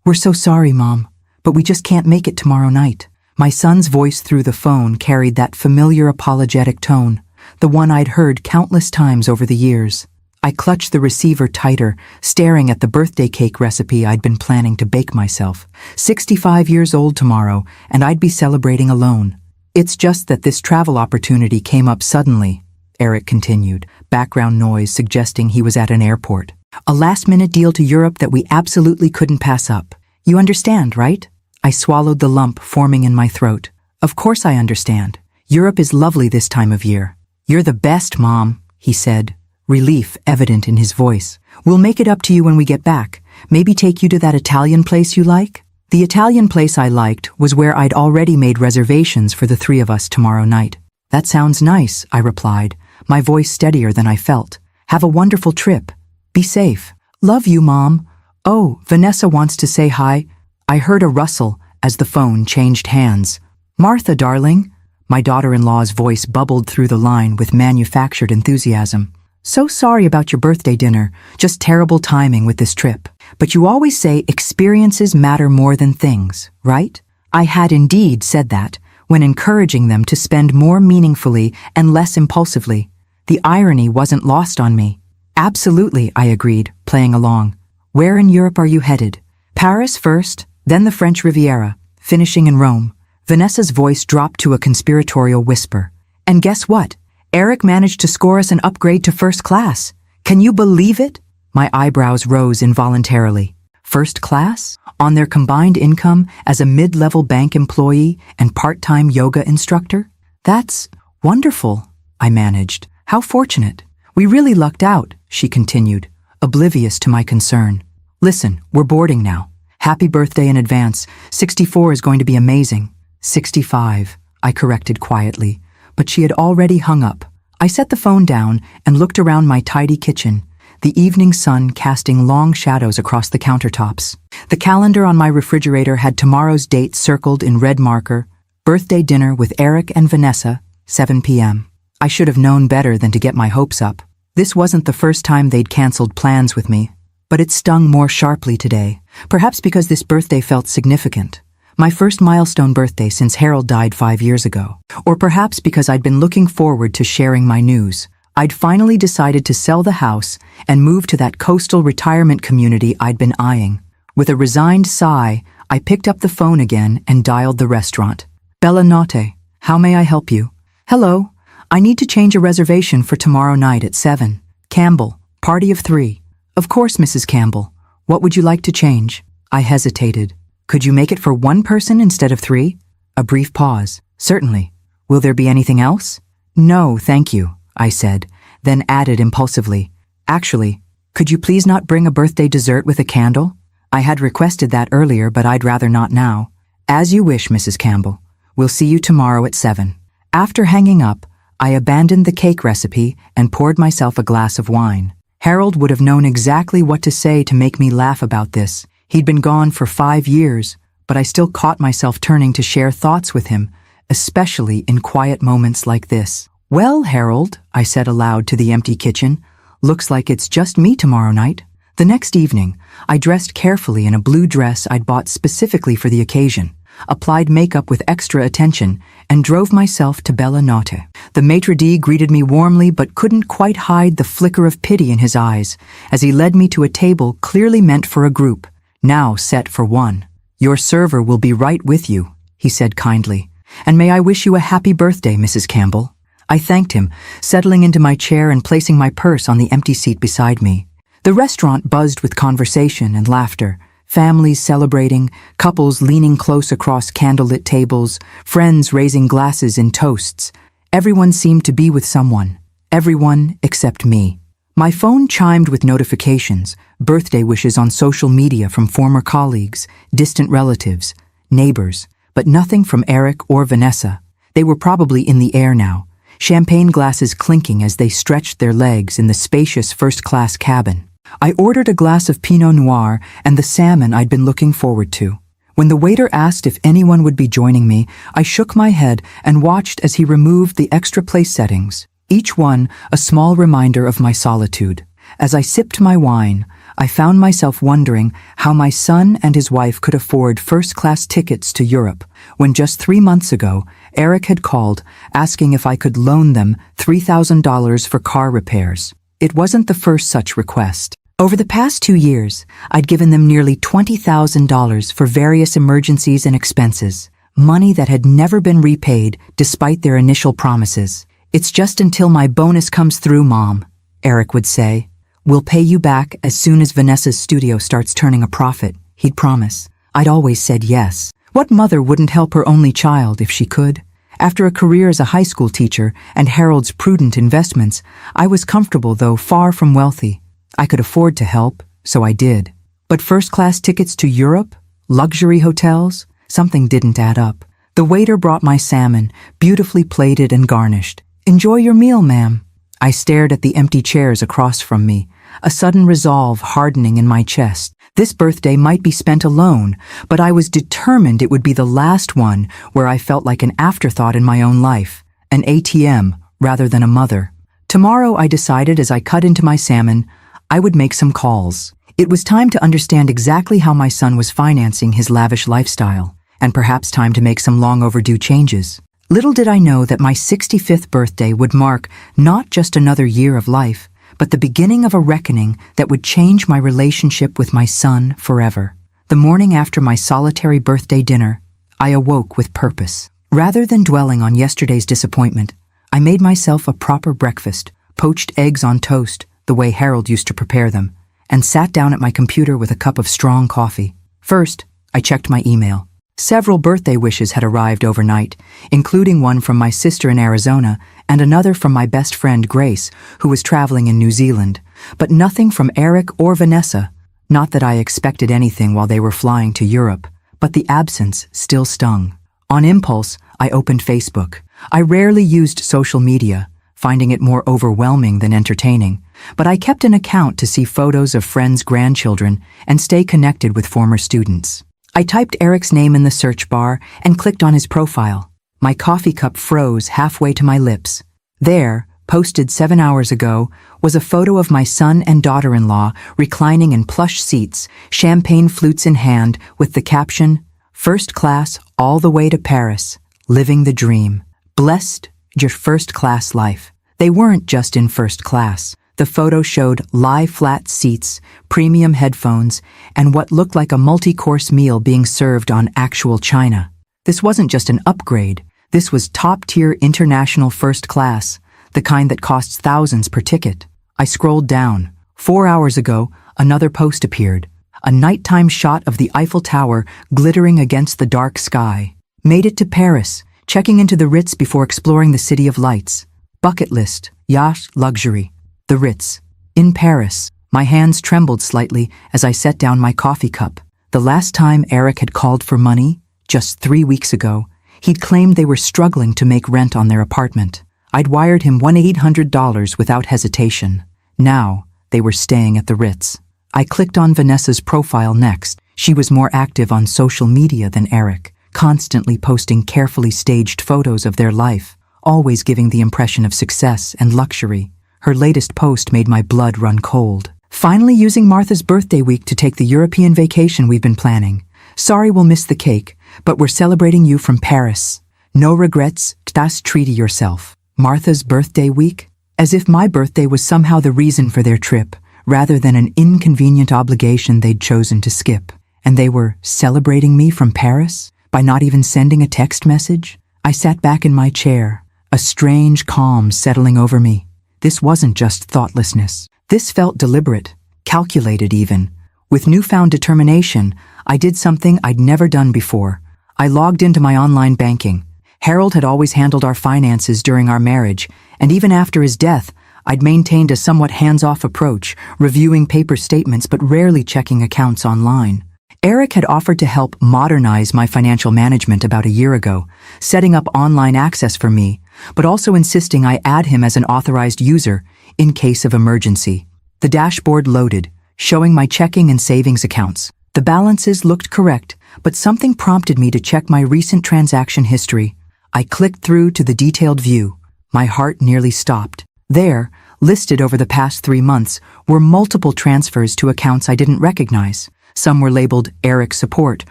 "We're so sorry, Mom, but we just can't make it tomorrow night." My son's voice through the phone carried that familiar apologetic tone, the one I'd heard countless times over the years. I clutched the receiver tighter, staring at the birthday cake recipe I'd been planning to bake myself. 65 years old tomorrow, and I'd be celebrating alone. "It's just that this travel opportunity came up suddenly," Eric continued, background noise suggesting he was at an airport. "A last-minute deal to Europe that we absolutely couldn't pass up. You understand, right?" I swallowed the lump forming in my throat. "Of course I understand. Europe is lovely this time of year." "You're the best, Mom," he said, relief evident in his voice. "We'll make it up to you when we get back. Maybe take you to that Italian place you like?" The Italian place I liked was where I'd already made reservations for the three of us tomorrow night. "That sounds nice," I replied, my voice steadier than I felt. "Have a wonderful trip. Be safe." "Love you, Mom." "Oh, Vanessa wants to say hi." I heard a rustle as the phone changed hands. "Martha, darling." My daughter-in-law's voice bubbled through the line with manufactured enthusiasm. "So sorry about your birthday dinner, just terrible timing with this trip. But you always say experiences matter more than things, right?" I had indeed said that, when encouraging them to spend more meaningfully and less impulsively. The irony wasn't lost on me. "Absolutely," I agreed, playing along. "Where in Europe are you headed?" "Paris first, then the French Riviera, finishing in Rome." Vanessa's voice dropped to a conspiratorial whisper. "And guess what? Eric managed to score us an upgrade to first class. Can you believe it?" My eyebrows rose involuntarily. First class? On their combined income as a mid-level bank employee and part-time yoga instructor? "That's wonderful," I managed. "How fortunate." "We really lucked out," she continued, oblivious to my concern. "Listen, we're boarding now. Happy birthday in advance. 64 is going to be amazing." 65, I corrected quietly, but she had already hung up. I set the phone down and looked around my tidy kitchen, the evening sun casting long shadows across the countertops. The calendar on my refrigerator had tomorrow's date circled in red marker: birthday dinner with Eric and Vanessa, 7 p.m. I should have known better than to get my hopes up. This wasn't the first time they'd canceled plans with me, but it stung more sharply today, perhaps because this birthday felt significant. My first milestone birthday since Harold died 5 years ago. Or perhaps because I'd been looking forward to sharing my news. I'd finally decided to sell the house and move to that coastal retirement community I'd been eyeing. With a resigned sigh, I picked up the phone again and dialed the restaurant. "Bella Notte, how may I help you?" "Hello, I need to change a reservation for tomorrow night at 7. Campbell, party of 3. "Of course, Mrs. Campbell. What would you like to change?" I hesitated. "Could you make it for 1 person instead of 3? A brief pause. "Certainly. Will there be anything else?" "No, thank you," I said, then added impulsively, "Actually, could you please not bring a birthday dessert with a candle? I had requested that earlier, but I'd rather not now." "As you wish, Mrs. Campbell. We'll see you tomorrow at 7. After hanging up, I abandoned the cake recipe and poured myself a glass of wine. Harold would have known exactly what to say to make me laugh about this. He'd been gone for 5 years, but I still caught myself turning to share thoughts with him, especially in quiet moments like this. "Well, Harold," I said aloud to the empty kitchen, "looks like it's just me tomorrow night." The next evening, I dressed carefully in a blue dress I'd bought specifically for the occasion, applied makeup with extra attention, and drove myself to Bella Notte. The maitre d' greeted me warmly but couldn't quite hide the flicker of pity in his eyes as he led me to a table clearly meant for a group, now set for 1. "Your server will be right with you," he said kindly. "And may I wish you a happy birthday, Mrs. Campbell." I thanked him, settling into my chair and placing my purse on the empty seat beside me. The restaurant buzzed with conversation and laughter, families celebrating, couples leaning close across candlelit tables, friends raising glasses in toasts. Everyone seemed to be with someone. Everyone except me. My phone chimed with notifications, birthday wishes on social media from former colleagues, distant relatives, neighbors, but nothing from Eric or Vanessa. They were probably in the air now, champagne glasses clinking as they stretched their legs in the spacious first-class cabin. I ordered a glass of Pinot Noir and the salmon I'd been looking forward to. When the waiter asked if anyone would be joining me, I shook my head and watched as he removed the extra place settings, each one a small reminder of my solitude. As I sipped my wine, I found myself wondering how my son and his wife could afford first-class tickets to Europe when just 3 months ago, Eric had called asking if I could loan them $3,000 for car repairs. It wasn't the first such request. Over the past 2 years, I'd given them nearly $20,000 for various emergencies and expenses, money that had never been repaid despite their initial promises. "It's just until my bonus comes through, Mom," Eric would say. "We'll pay you back as soon as Vanessa's studio starts turning a profit," he'd promise. I'd always said yes. What mother wouldn't help her only child if she could? After a career as a high school teacher and Harold's prudent investments, I was comfortable, though far from wealthy. I could afford to help, so I did. But first-class tickets to Europe? Luxury hotels? Something didn't add up. The waiter brought my salmon, beautifully plated and garnished. "Enjoy your meal, ma'am." I stared at the empty chairs across from me, a sudden resolve hardening in my chest. This birthday might be spent alone, but I was determined it would be the last one where I felt like an afterthought in my own life, an ATM rather than a mother. Tomorrow, I decided as I cut into my salmon, I would make some calls. It was time to understand exactly how my son was financing his lavish lifestyle, and perhaps time to make some long overdue changes. Little did I know that my 65th birthday would mark not just another year of life, but the beginning of a reckoning that would change my relationship with my son forever. The morning after my solitary birthday dinner, I awoke with purpose. Rather than dwelling on yesterday's disappointment, I made myself a proper breakfast, poached eggs on toast, the way Harold used to prepare them, and sat down at my computer with a cup of strong coffee. First, I checked my email. Several birthday wishes had arrived overnight, including one from my sister in Arizona and another from my best friend Grace, who was traveling in New Zealand, but nothing from Eric or Vanessa. Not that I expected anything while they were flying to Europe, but the absence still stung. On impulse, I opened Facebook. I rarely used social media, finding it more overwhelming than entertaining, but I kept an account to see photos of friends' grandchildren and stay connected with former students. I typed Eric's name in the search bar and clicked on his profile. My coffee cup froze halfway to my lips. There, posted 7 hours ago, was a photo of my son and daughter-in-law reclining in plush seats, champagne flutes in hand, with the caption, "First class all the way to Paris, living the dream. Blessed your first-class life." They weren't just in first class. The photo showed lie-flat seats, premium headphones, and what looked like a multi-course meal being served on actual china. This wasn't just an upgrade. This was top-tier international first class, the kind that costs thousands per ticket. I scrolled down. 4 hours ago, another post appeared. A nighttime shot of the Eiffel Tower glittering against the dark sky. Made it to Paris, checking into the Ritz before exploring the City of Lights. Bucket list, yacht, luxury. The Ritz. In Paris. My hands trembled slightly as I set down my coffee cup. The last time Eric had called for money, just 3 weeks ago, he'd claimed they were struggling to make rent on their apartment. I'd wired him $1,800 without hesitation. Now, they were staying at the Ritz. I clicked on Vanessa's profile next. She was more active on social media than Eric, constantly posting carefully staged photos of their life, always giving the impression of success and luxury. Her latest post made my blood run cold. "Finally using Martha's birthday week to take the European vacation we've been planning. Sorry we'll miss the cake, but we're celebrating you from Paris. No regrets, just treat yourself." Martha's birthday week? As if my birthday was somehow the reason for their trip, rather than an inconvenient obligation they'd chosen to skip. And they were celebrating me from Paris? By not even sending a text message? I sat back in my chair, a strange calm settling over me. This wasn't just thoughtlessness. This felt deliberate, calculated even. With newfound determination, I did something I'd never done before. I logged into my online banking. Harold had always handled our finances during our marriage, and even after his death, I'd maintained a somewhat hands-off approach, reviewing paper statements but rarely checking accounts online. Eric had offered to help modernize my financial management about a year ago, setting up online access for me, but also insisting I add him as an authorized user in case of emergency. The dashboard loaded, showing my checking and savings accounts. The balances looked correct, but something prompted me to check my recent transaction history. I clicked through to the detailed view. My heart nearly stopped. There, Listed over the past 3 months were multiple transfers to accounts I didn't recognize. Some were labeled Eric Support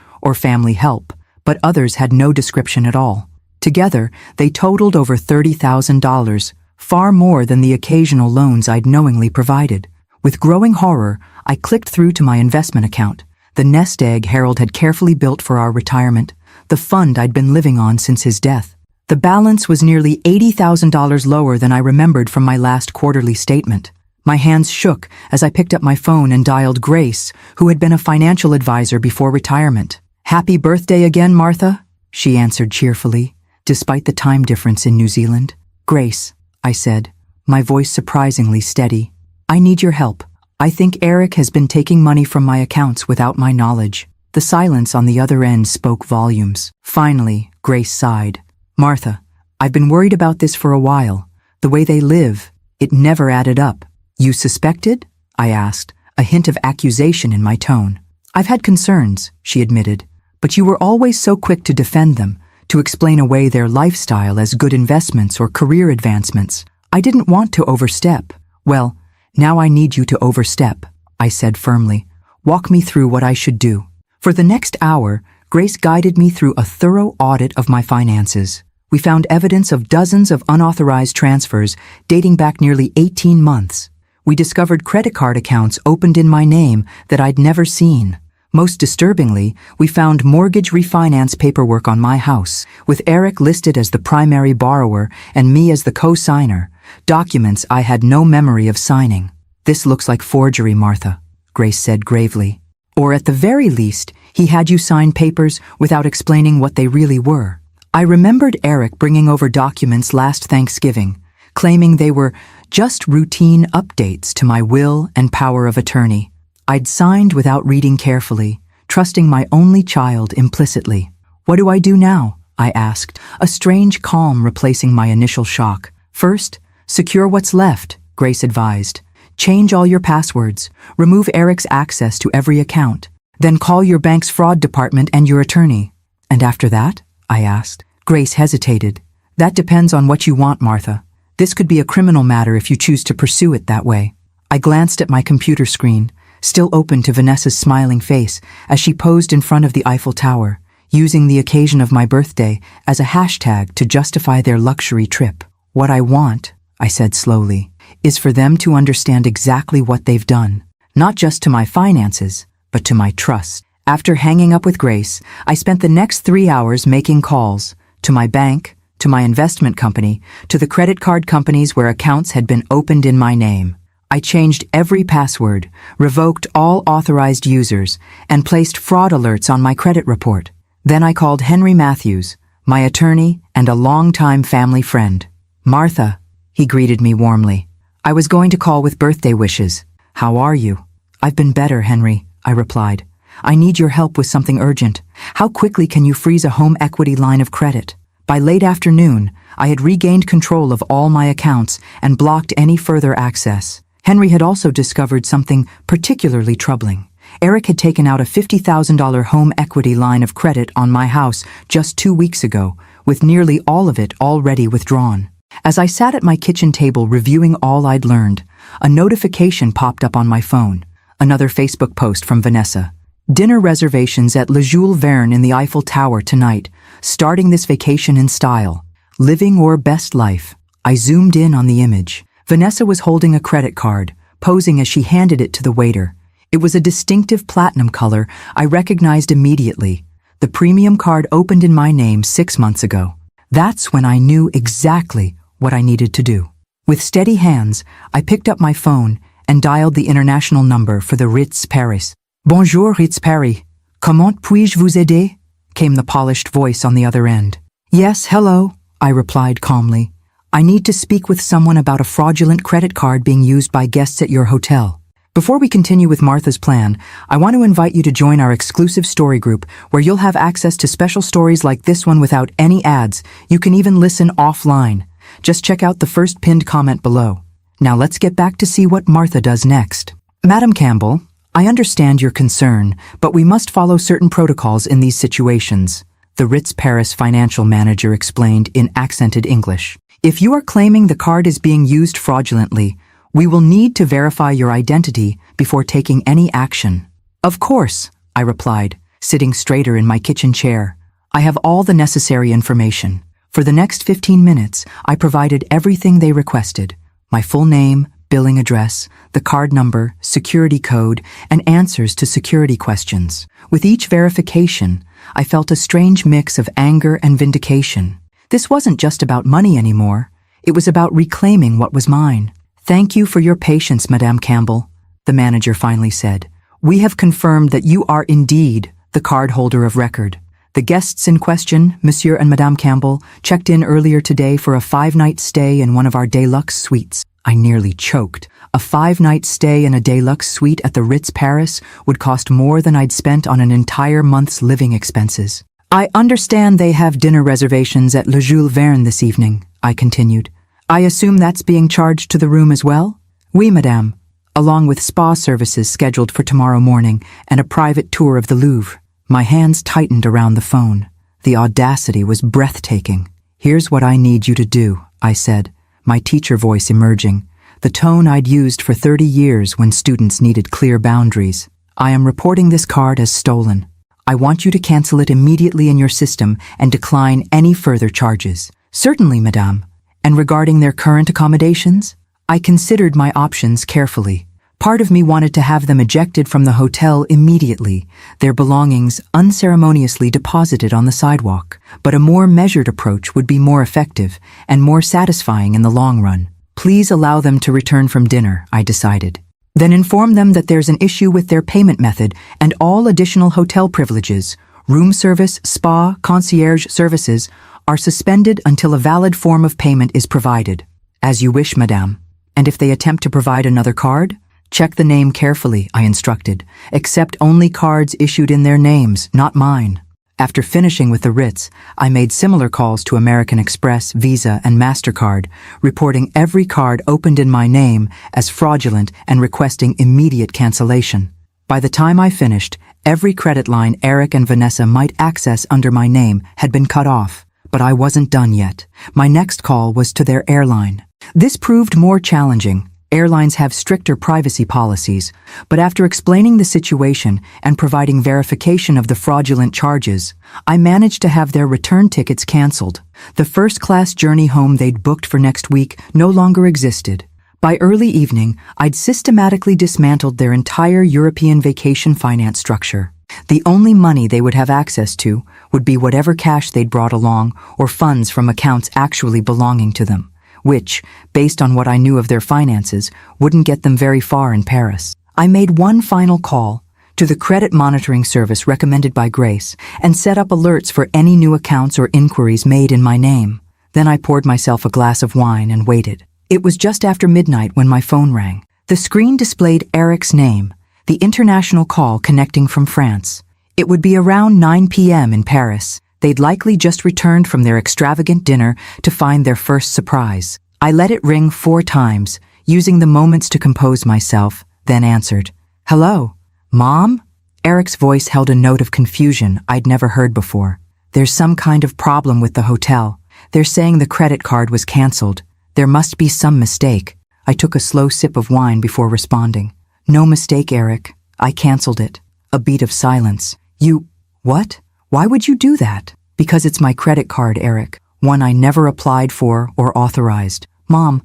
or Family Help, but others had no description at all. Together, they totaled over $30,000, far more than the occasional loans I'd knowingly provided. With growing horror, I clicked through to my investment account, the nest egg Harold had carefully built for our retirement, the fund I'd been living on since his death. The balance was nearly $80,000 lower than I remembered from my last quarterly statement. My hands shook as I picked up my phone and dialed Grace, who had been a financial advisor before retirement. "Happy birthday again, Martha," she answered cheerfully, despite the time difference in New Zealand. "Grace," I said, my voice surprisingly steady, "I need your help. I think Eric has been taking money from my accounts without my knowledge." The silence on the other end spoke volumes. Finally, Grace sighed. "Martha, I've been worried about this for a while. The way they live, it never added up." "You suspected?" I asked, a hint of accusation in my tone. "I've had concerns," she admitted, "but you were always so quick to defend them, to explain away their lifestyle as good investments or career advancements. I didn't want to overstep." "Well, now I need you to overstep," I said firmly. "Walk me through what I should do." For the next hour, Grace guided me through a thorough audit of my finances. We found evidence of dozens of unauthorized transfers dating back nearly 18 months. We discovered credit card accounts opened in my name that I'd never seen. Most disturbingly, we found mortgage refinance paperwork on my house, with Eric listed as the primary borrower and me as the co-signer, documents I had no memory of signing. "This looks like forgery, Martha," Grace said gravely. "Or at the very least, he had you sign papers without explaining what they really were." I remembered Eric bringing over documents last Thanksgiving, claiming they were just routine updates to my will and power of attorney. I'd signed without reading carefully, trusting my only child implicitly. "What do I do now?" I asked, a strange calm replacing my initial shock. "First, secure what's left," Grace advised. "Change all your passwords, remove Eric's access to every account, then call your bank's fraud department and your attorney." "And after that?" I asked. Grace hesitated. "That depends on what you want, Martha. This could be a criminal matter if you choose to pursue it that way." I glanced at my computer screen, still open to Vanessa's smiling face as she posed in front of the Eiffel Tower, using the occasion of my birthday as a hashtag to justify their luxury trip. "What I want," I said slowly, "is for them to understand exactly what they've done, not just to my finances, but to my trust." After hanging up with Grace, I spent the next 3 hours making calls to my bank, to my investment company, to the credit card companies where accounts had been opened in my name. I changed every password, revoked all authorized users, and placed fraud alerts on my credit report. Then I called Henry Matthews, my attorney and a longtime family friend. "Martha," he greeted me warmly. "I was going to call with birthday wishes. How are you?" "I've been better, Henry," I replied. "I need your help with something urgent. How quickly can you freeze a home equity line of credit?" By late afternoon, I had regained control of all my accounts and blocked any further access. Henry had also discovered something particularly troubling. Eric had taken out a $50,000 home equity line of credit on my house just 2 weeks ago, with nearly all of it already withdrawn. As I sat at my kitchen table reviewing all I'd learned, a notification popped up on my phone. Another Facebook post from Vanessa. "Dinner reservations at Le Jules Verne in the Eiffel Tower tonight. Starting this vacation in style. Living your best life." I zoomed in on the image. Vanessa was holding a credit card, posing as she handed it to the waiter. It was a distinctive platinum color I recognized immediately. The premium card opened in my name 6 months ago. That's when I knew exactly what I needed to do. With steady hands, I picked up my phone and dialed the international number for the Ritz Paris. "Bonjour, Ritz Paris. Comment puis-je vous aider?" came the polished voice on the other end. "Yes, hello," I replied calmly. "I need to speak with someone about a fraudulent credit card being used by guests at your hotel." Before we continue with Martha's plan, I want to invite you to join our exclusive story group where you'll have access to special stories like this one without any ads. You can even listen offline. Just check out the first pinned comment below. Now let's get back to see what Martha does next. "Madam Campbell, I understand your concern, but we must follow certain protocols in these situations," the Ritz Paris financial manager explained in accented English. "If you are claiming the card is being used fraudulently, We will need to verify your identity before taking any action. Of course, I replied, sitting straighter in my kitchen chair. I have all the necessary information. For the next 15 minutes, I provided everything they requested. My full name, billing address, the card number, security code, and answers to security questions. With each verification, I felt a strange mix of anger and vindication. This wasn't just about money anymore. It was about reclaiming what was mine. "Thank you for your patience, Madame Campbell," the manager finally said. "We have confirmed that you are indeed the card holder of record. The guests in question, Monsieur and Madame Campbell, checked in earlier today for a 5-night stay in one of our deluxe suites." I nearly choked. A 5-night stay in a deluxe suite at the Ritz Paris would cost more than I'd spent on an entire month's living expenses. "I understand they have dinner reservations at Le Jules Verne this evening," I continued. "I assume that's being charged to the room as well?" "Oui, madame, along with spa services scheduled for tomorrow morning and a private tour of the Louvre." My hands tightened around the phone. The audacity was breathtaking. "Here's what I need you to do," I said, my teacher voice emerging, the tone I'd used for 30 years when students needed clear boundaries. "I am reporting this card as stolen. I want you to cancel it immediately in your system and decline any further charges." "Certainly, madame." "And regarding their current accommodations?" I considered my options carefully. Part of me wanted to have them ejected from the hotel immediately, their belongings unceremoniously deposited on the sidewalk. But a more measured approach would be more effective and more satisfying in the long run. "Please allow them to return from dinner," I decided. "Then inform them that there's an issue with their payment method and all additional hotel privileges, room service, spa, concierge services, are suspended until a valid form of payment is provided." "As you wish, madame. And if they attempt to provide another card? Check the name carefully," I instructed. "Accept only cards issued in their names, not mine." After finishing with the Ritz, I made similar calls to American Express, Visa, and MasterCard, reporting every card opened in my name as fraudulent and requesting immediate cancellation. By the time I finished, every credit line Eric and Vanessa might access under my name had been cut off. But I wasn't done yet. My next call was to their airline. This proved more challenging. Airlines have stricter privacy policies, but after explaining the situation and providing verification of the fraudulent charges, I managed to have their return tickets canceled. The first-class journey home they'd booked for next week no longer existed. By early evening, I'd systematically dismantled their entire European vacation finance structure. The only money they would have access to would be whatever cash they'd brought along or funds from accounts actually belonging to them, which, based on what I knew of their finances, wouldn't get them very far in Paris. I made one final call to the credit monitoring service recommended by Grace and set up alerts for any new accounts or inquiries made in my name. Then I poured myself a glass of wine and waited. It was just after midnight when my phone rang. The screen displayed Eric's name, the international call connecting from France. It would be around 9 p.m. in Paris. They'd likely just returned from their extravagant dinner to find their first surprise. I let it ring 4 times, using the moments to compose myself, then answered. "Hello, Mom?" Eric's voice held a note of confusion I'd never heard before. "There's some kind of problem with the hotel. They're saying the credit card was canceled. There must be some mistake." I took a slow sip of wine before responding. "No mistake, Eric. I canceled it." A beat of silence. "You... what? Why would you do that?" "Because it's my credit card, Eric. One I never applied for or authorized." "Mom,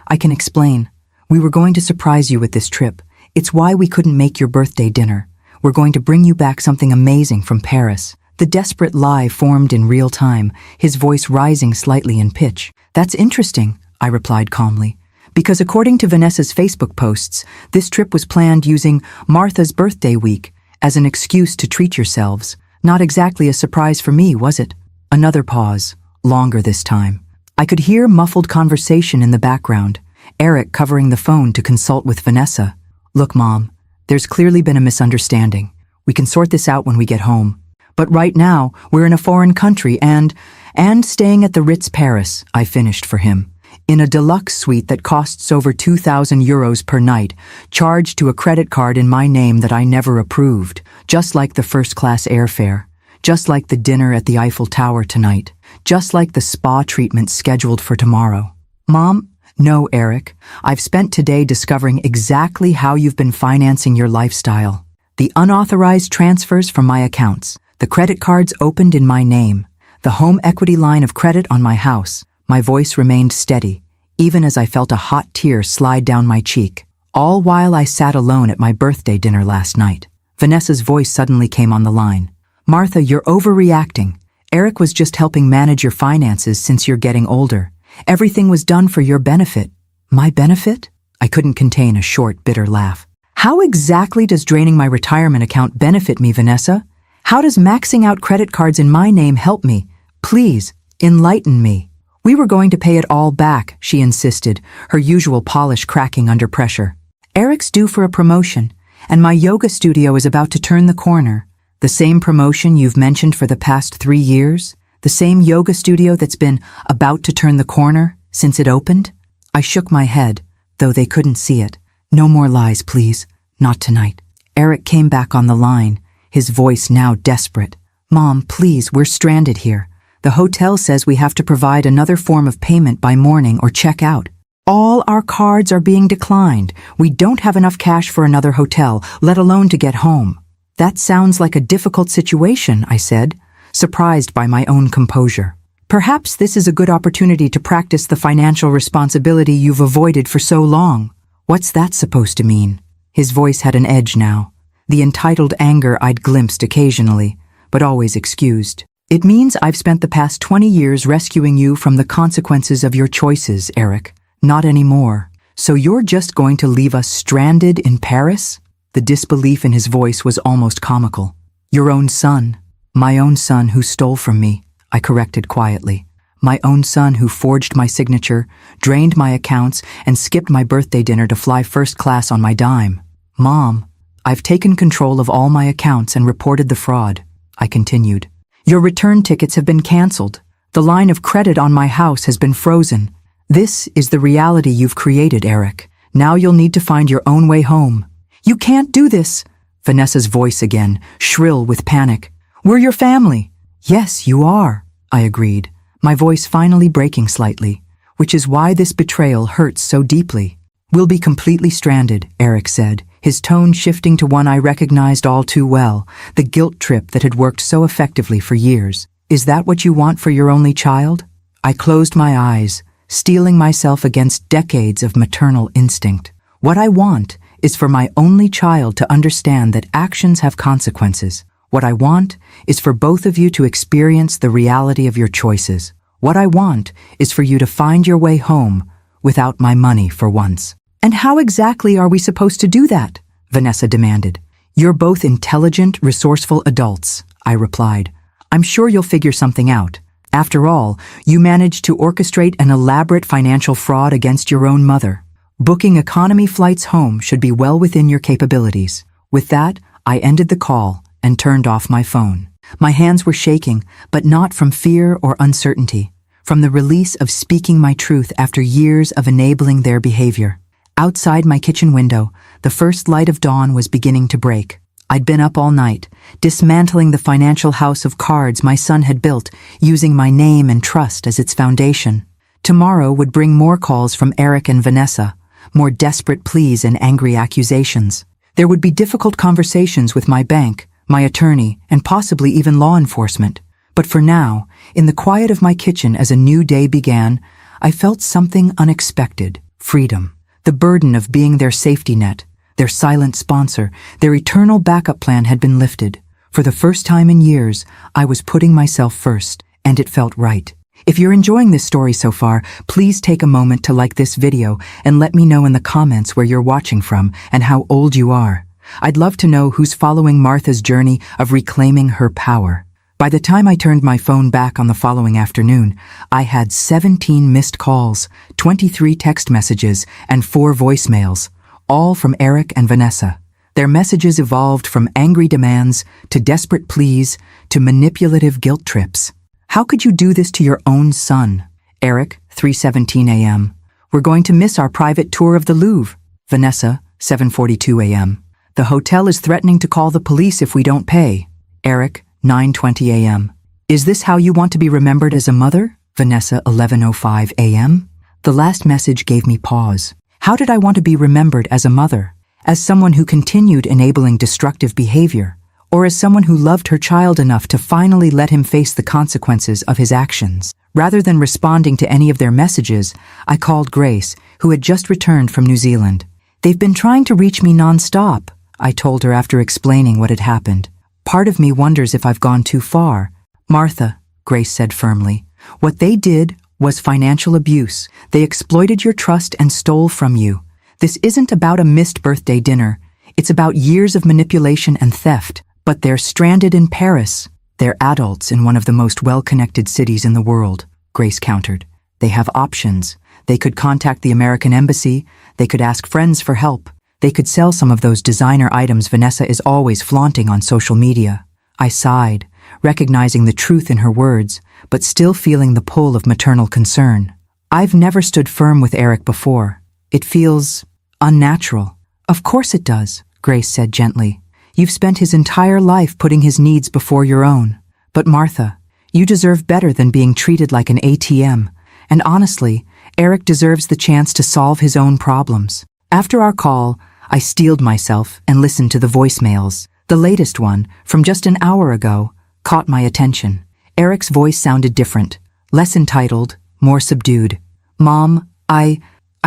I can explain. We were going to surprise you with this trip. It's why we couldn't make your birthday dinner. We're going to bring you back something amazing from Paris." The desperate lie formed in real time, his voice rising slightly in pitch. "That's interesting," I replied calmly. "Because according to Vanessa's Facebook posts, this trip was planned using Martha's birthday week as an excuse to treat yourselves. Not exactly a surprise for me, was it?" Another pause, longer this time. I could hear muffled conversation in the background, Eric covering the phone to consult with Vanessa. "Look, Mom, there's clearly been a misunderstanding. We can sort this out when we get home. But right now, we're in a foreign country and staying at the Ritz Paris," I finished for him. "In a deluxe suite that costs over 2,000 euros per night, charged to a credit card in my name that I never approved, just like the first-class airfare, just like the dinner at the Eiffel Tower tonight, just like the spa treatment scheduled for tomorrow." "Mom, No, Eric. I've spent today discovering exactly how you've been financing your lifestyle. The unauthorized transfers from my accounts, the credit cards opened in my name, the home equity line of credit on my house. My voice remained steady, even as I felt a hot tear slide down my cheek, all while I sat alone at my birthday dinner last night. Vanessa's voice suddenly came on the line. Martha, you're overreacting. Eric was just helping manage your finances since you're getting older. Everything was done for your benefit. My benefit? I couldn't contain a short, bitter laugh. How exactly does draining my retirement account benefit me, Vanessa? How does maxing out credit cards in my name help me? Please, enlighten me. We were going to pay it all back, she insisted, her usual polish cracking under pressure. Eric's due for a promotion, and my yoga studio is about to turn the corner. The same promotion you've mentioned for the past 3 years? The same yoga studio that's been about to turn the corner since it opened? I shook my head, though they couldn't see it. No more lies, please. Not tonight. Eric came back on the line, his voice now desperate. Mom, please, we're stranded here. The hotel says we have to provide another form of payment by morning or check out. All our cards are being declined. We don't have enough cash for another hotel, let alone to get home. That sounds like a difficult situation, I said, surprised by my own composure. Perhaps this is a good opportunity to practice the financial responsibility you've avoided for so long. What's that supposed to mean? His voice had an edge now, the entitled anger I'd glimpsed occasionally, but always excused. It means I've spent the past 20 years rescuing you from the consequences of your choices, Eric. Not anymore. So you're just going to leave us stranded in Paris? The disbelief in his voice was almost comical. Your own son. My own son who stole from me, I corrected quietly. My own son who forged my signature, drained my accounts, and skipped my birthday dinner to fly first class on my dime. Mom, I've taken control of all my accounts and reported the fraud, I continued. Your return tickets have been canceled. The line of credit on my house has been frozen. This is the reality you've created, Eric. Now you'll need to find your own way home. You can't do this. Vanessa's voice again, shrill with panic. We're your family. Yes, you are, I agreed, my voice finally breaking slightly, which is why this betrayal hurts so deeply. We'll be completely stranded, Eric said, his tone shifting to one I recognized all too well, the guilt trip that had worked so effectively for years. Is that what you want for your only child? I closed my eyes, steeling myself against decades of maternal instinct. What I want is for my only child to understand that actions have consequences. What I want is for both of you to experience the reality of your choices. What I want is for you to find your way home without my money for once. And how exactly are we supposed to do that? Vanessa demanded. You're both intelligent, resourceful adults, I replied. I'm sure you'll figure something out. After all, you managed to orchestrate an elaborate financial fraud against your own mother. Booking economy flights home should be well within your capabilities. With that, I ended the call and turned off my phone. My hands were shaking, but not from fear or uncertainty, from the release of speaking my truth after years of enabling their behavior. Outside my kitchen window, the first light of dawn was beginning to break. I'd been up all night, dismantling the financial house of cards my son had built, using my name and trust as its foundation. Tomorrow would bring more calls from Eric and Vanessa, more desperate pleas and angry accusations. There would be difficult conversations with my bank, my attorney, and possibly even law enforcement. But for now, in the quiet of my kitchen as a new day began, I felt something unexpected: freedom. The burden of being their safety net, their silent sponsor, their eternal backup plan had been lifted. For the first time in years, I was putting myself first, and it felt right. If you're enjoying this story so far, please take a moment to like this video and let me know in the comments where you're watching from and how old you are. I'd love to know who's following Martha's journey of reclaiming her power. By the time I turned my phone back on the following afternoon, I had 17 missed calls, 23 text messages, and 4 voicemails, all from Eric and Vanessa. Their messages evolved from angry demands to desperate pleas to manipulative guilt trips. How could you do this to your own son? Eric, 3:17 a.m. We're going to miss our private tour of the Louvre. Vanessa, 7:42 a.m. The hotel is threatening to call the police if we don't pay. Eric, 9:20 a.m. Is this how you want to be remembered as a mother? Vanessa, 11:05 a.m. The last message gave me pause. How did I want to be remembered as a mother? As someone who continued enabling destructive behavior? Or as someone who loved her child enough to finally let him face the consequences of his actions? Rather than responding to any of their messages, I called Grace, who had just returned from New Zealand. "They've been trying to reach me nonstop," I told her after explaining what had happened. "Part of me wonders if I've gone too far." "Martha," Grace said firmly, "what they did was financial abuse. They exploited your trust and stole from you. This isn't about a missed birthday dinner. It's about years of manipulation and theft. But they're stranded in Paris. They're adults in one of the most well-connected cities in the world," Grace countered. "They have options. They could contact the American embassy. They could ask friends for help. They could sell some of those designer items Vanessa is always flaunting on social media." I sighed, recognizing the truth in her words, but still feeling the pull of maternal concern. "I've never stood firm with Eric before. It feels unnatural." "Of course it does," Grace said gently. "You've spent his entire life putting his needs before your own. But Martha, you deserve better than being treated like an ATM. And honestly, Eric deserves the chance to solve his own problems." After our call, I steeled myself and listened to the voicemails. The latest one, from just an hour ago, caught my attention. Eric's voice sounded different, less entitled, more subdued. "Mom, I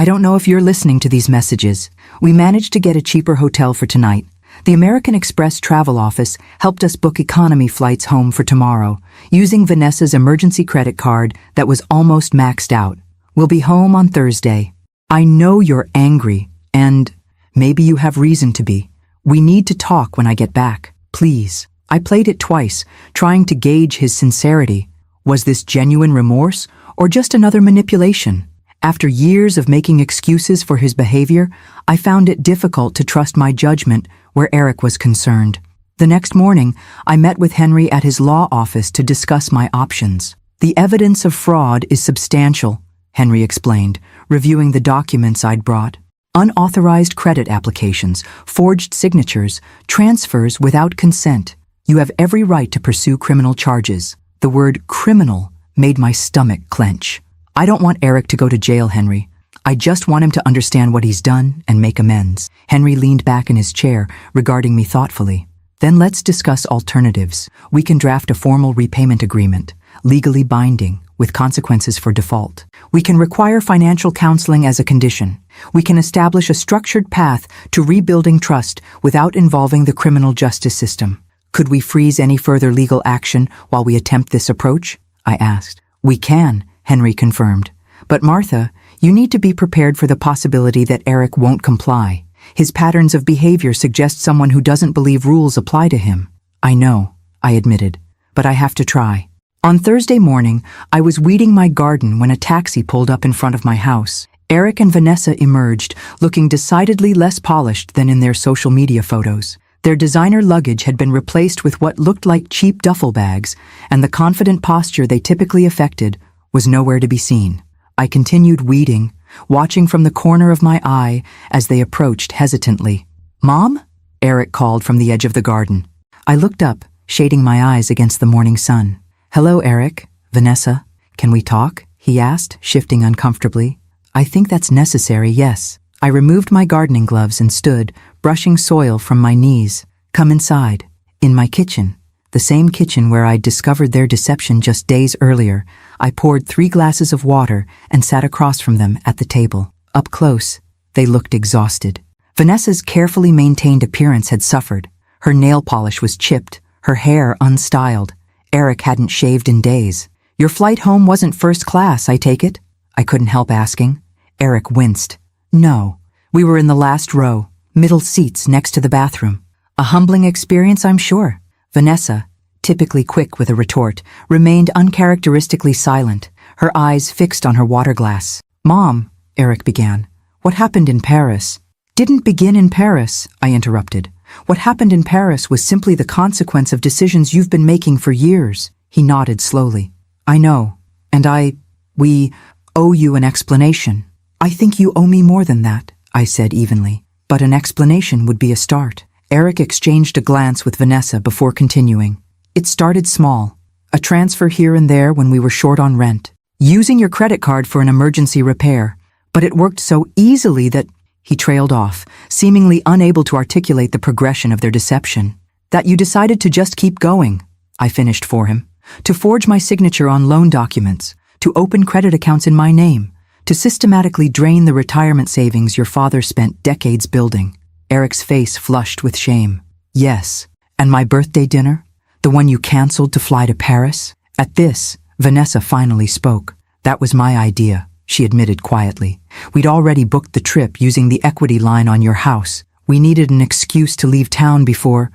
don't know if you're listening to these messages. We managed to get a cheaper hotel for tonight. The American Express travel office helped us book economy flights home for tomorrow, using Vanessa's emergency credit card that was almost maxed out. We'll be home on Thursday. I know you're angry, and maybe you have reason to be. We need to talk when I get back, please." I played it twice, trying to gauge his sincerity. Was this genuine remorse, or just another manipulation? After years of making excuses for his behavior, I found it difficult to trust my judgment where Eric was concerned. The next morning, I met with Henry at his law office to discuss my options. "The evidence of fraud is substantial," Henry explained, reviewing the documents I'd brought. "Unauthorized credit applications, forged signatures, transfers without consent. You have every right to pursue criminal charges." The word criminal made my stomach clench. "I don't want Eric to go to jail, Henry. I just want him to understand what he's done and make amends." Henry leaned back in his chair, regarding me thoughtfully. "Then let's discuss alternatives. We can draft a formal repayment agreement, legally binding, with consequences for default. We can require financial counseling as a condition. We can establish a structured path to rebuilding trust without involving the criminal justice system." "Could we freeze any further legal action while we attempt this approach?" I asked. "We can," Henry confirmed. "But Martha, you need to be prepared for the possibility that Eric won't comply. His patterns of behavior suggest someone who doesn't believe rules apply to him." "I know," I admitted, "but I have to try." On Thursday morning, I was weeding my garden when a taxi pulled up in front of my house. Eric and Vanessa emerged, looking decidedly less polished than in their social media photos. Their designer luggage had been replaced with what looked like cheap duffel bags, and the confident posture they typically affected was nowhere to be seen. I continued weeding, watching from the corner of my eye as they approached hesitantly. "Mom?" Eric called from the edge of the garden. I looked up, shading my eyes against the morning sun. "Hello, Eric. Vanessa, can we talk?" he asked, shifting uncomfortably. "I think that's necessary, yes." I removed my gardening gloves and stood, brushing soil from my knees. "Come inside." In my kitchen, the same kitchen where I'd discovered their deception just days earlier, I poured 3 glasses of water and sat across from them at the table. Up close, they looked exhausted. Vanessa's carefully maintained appearance had suffered. Her nail polish was chipped, her hair unstyled. Eric hadn't shaved in days. "Your flight home wasn't first class, I take it?" I couldn't help asking. Eric winced. "No, we were in the last row, middle seats next to the bathroom. A humbling experience, I'm sure." Vanessa, typically quick with a retort, remained uncharacteristically silent, her eyes fixed on her water glass. "Mom," Eric began, "what happened in Paris?" "Didn't begin in Paris," I interrupted. "What happened in Paris was simply the consequence of decisions you've been making for years." He nodded slowly. "I know, and we owe you an explanation." "I think you owe me more than that," I said evenly. "But an explanation would be a start." Eric exchanged a glance with Vanessa before continuing. "It started small. A transfer here and there when we were short on rent. Using your credit card for an emergency repair. But it worked so easily that he trailed off, seemingly unable to articulate the progression of their deception. That you decided to just keep going, I finished for him. To forge my signature on loan documents, to open credit accounts in my name, to systematically drain the retirement savings your father spent decades building. Eric's face flushed with shame. Yes, and my birthday dinner? The one you canceled to fly to Paris? At this, Vanessa finally spoke. That was my idea, she admitted quietly. We'd already booked the trip using the equity line on your house. We needed an excuse to leave town before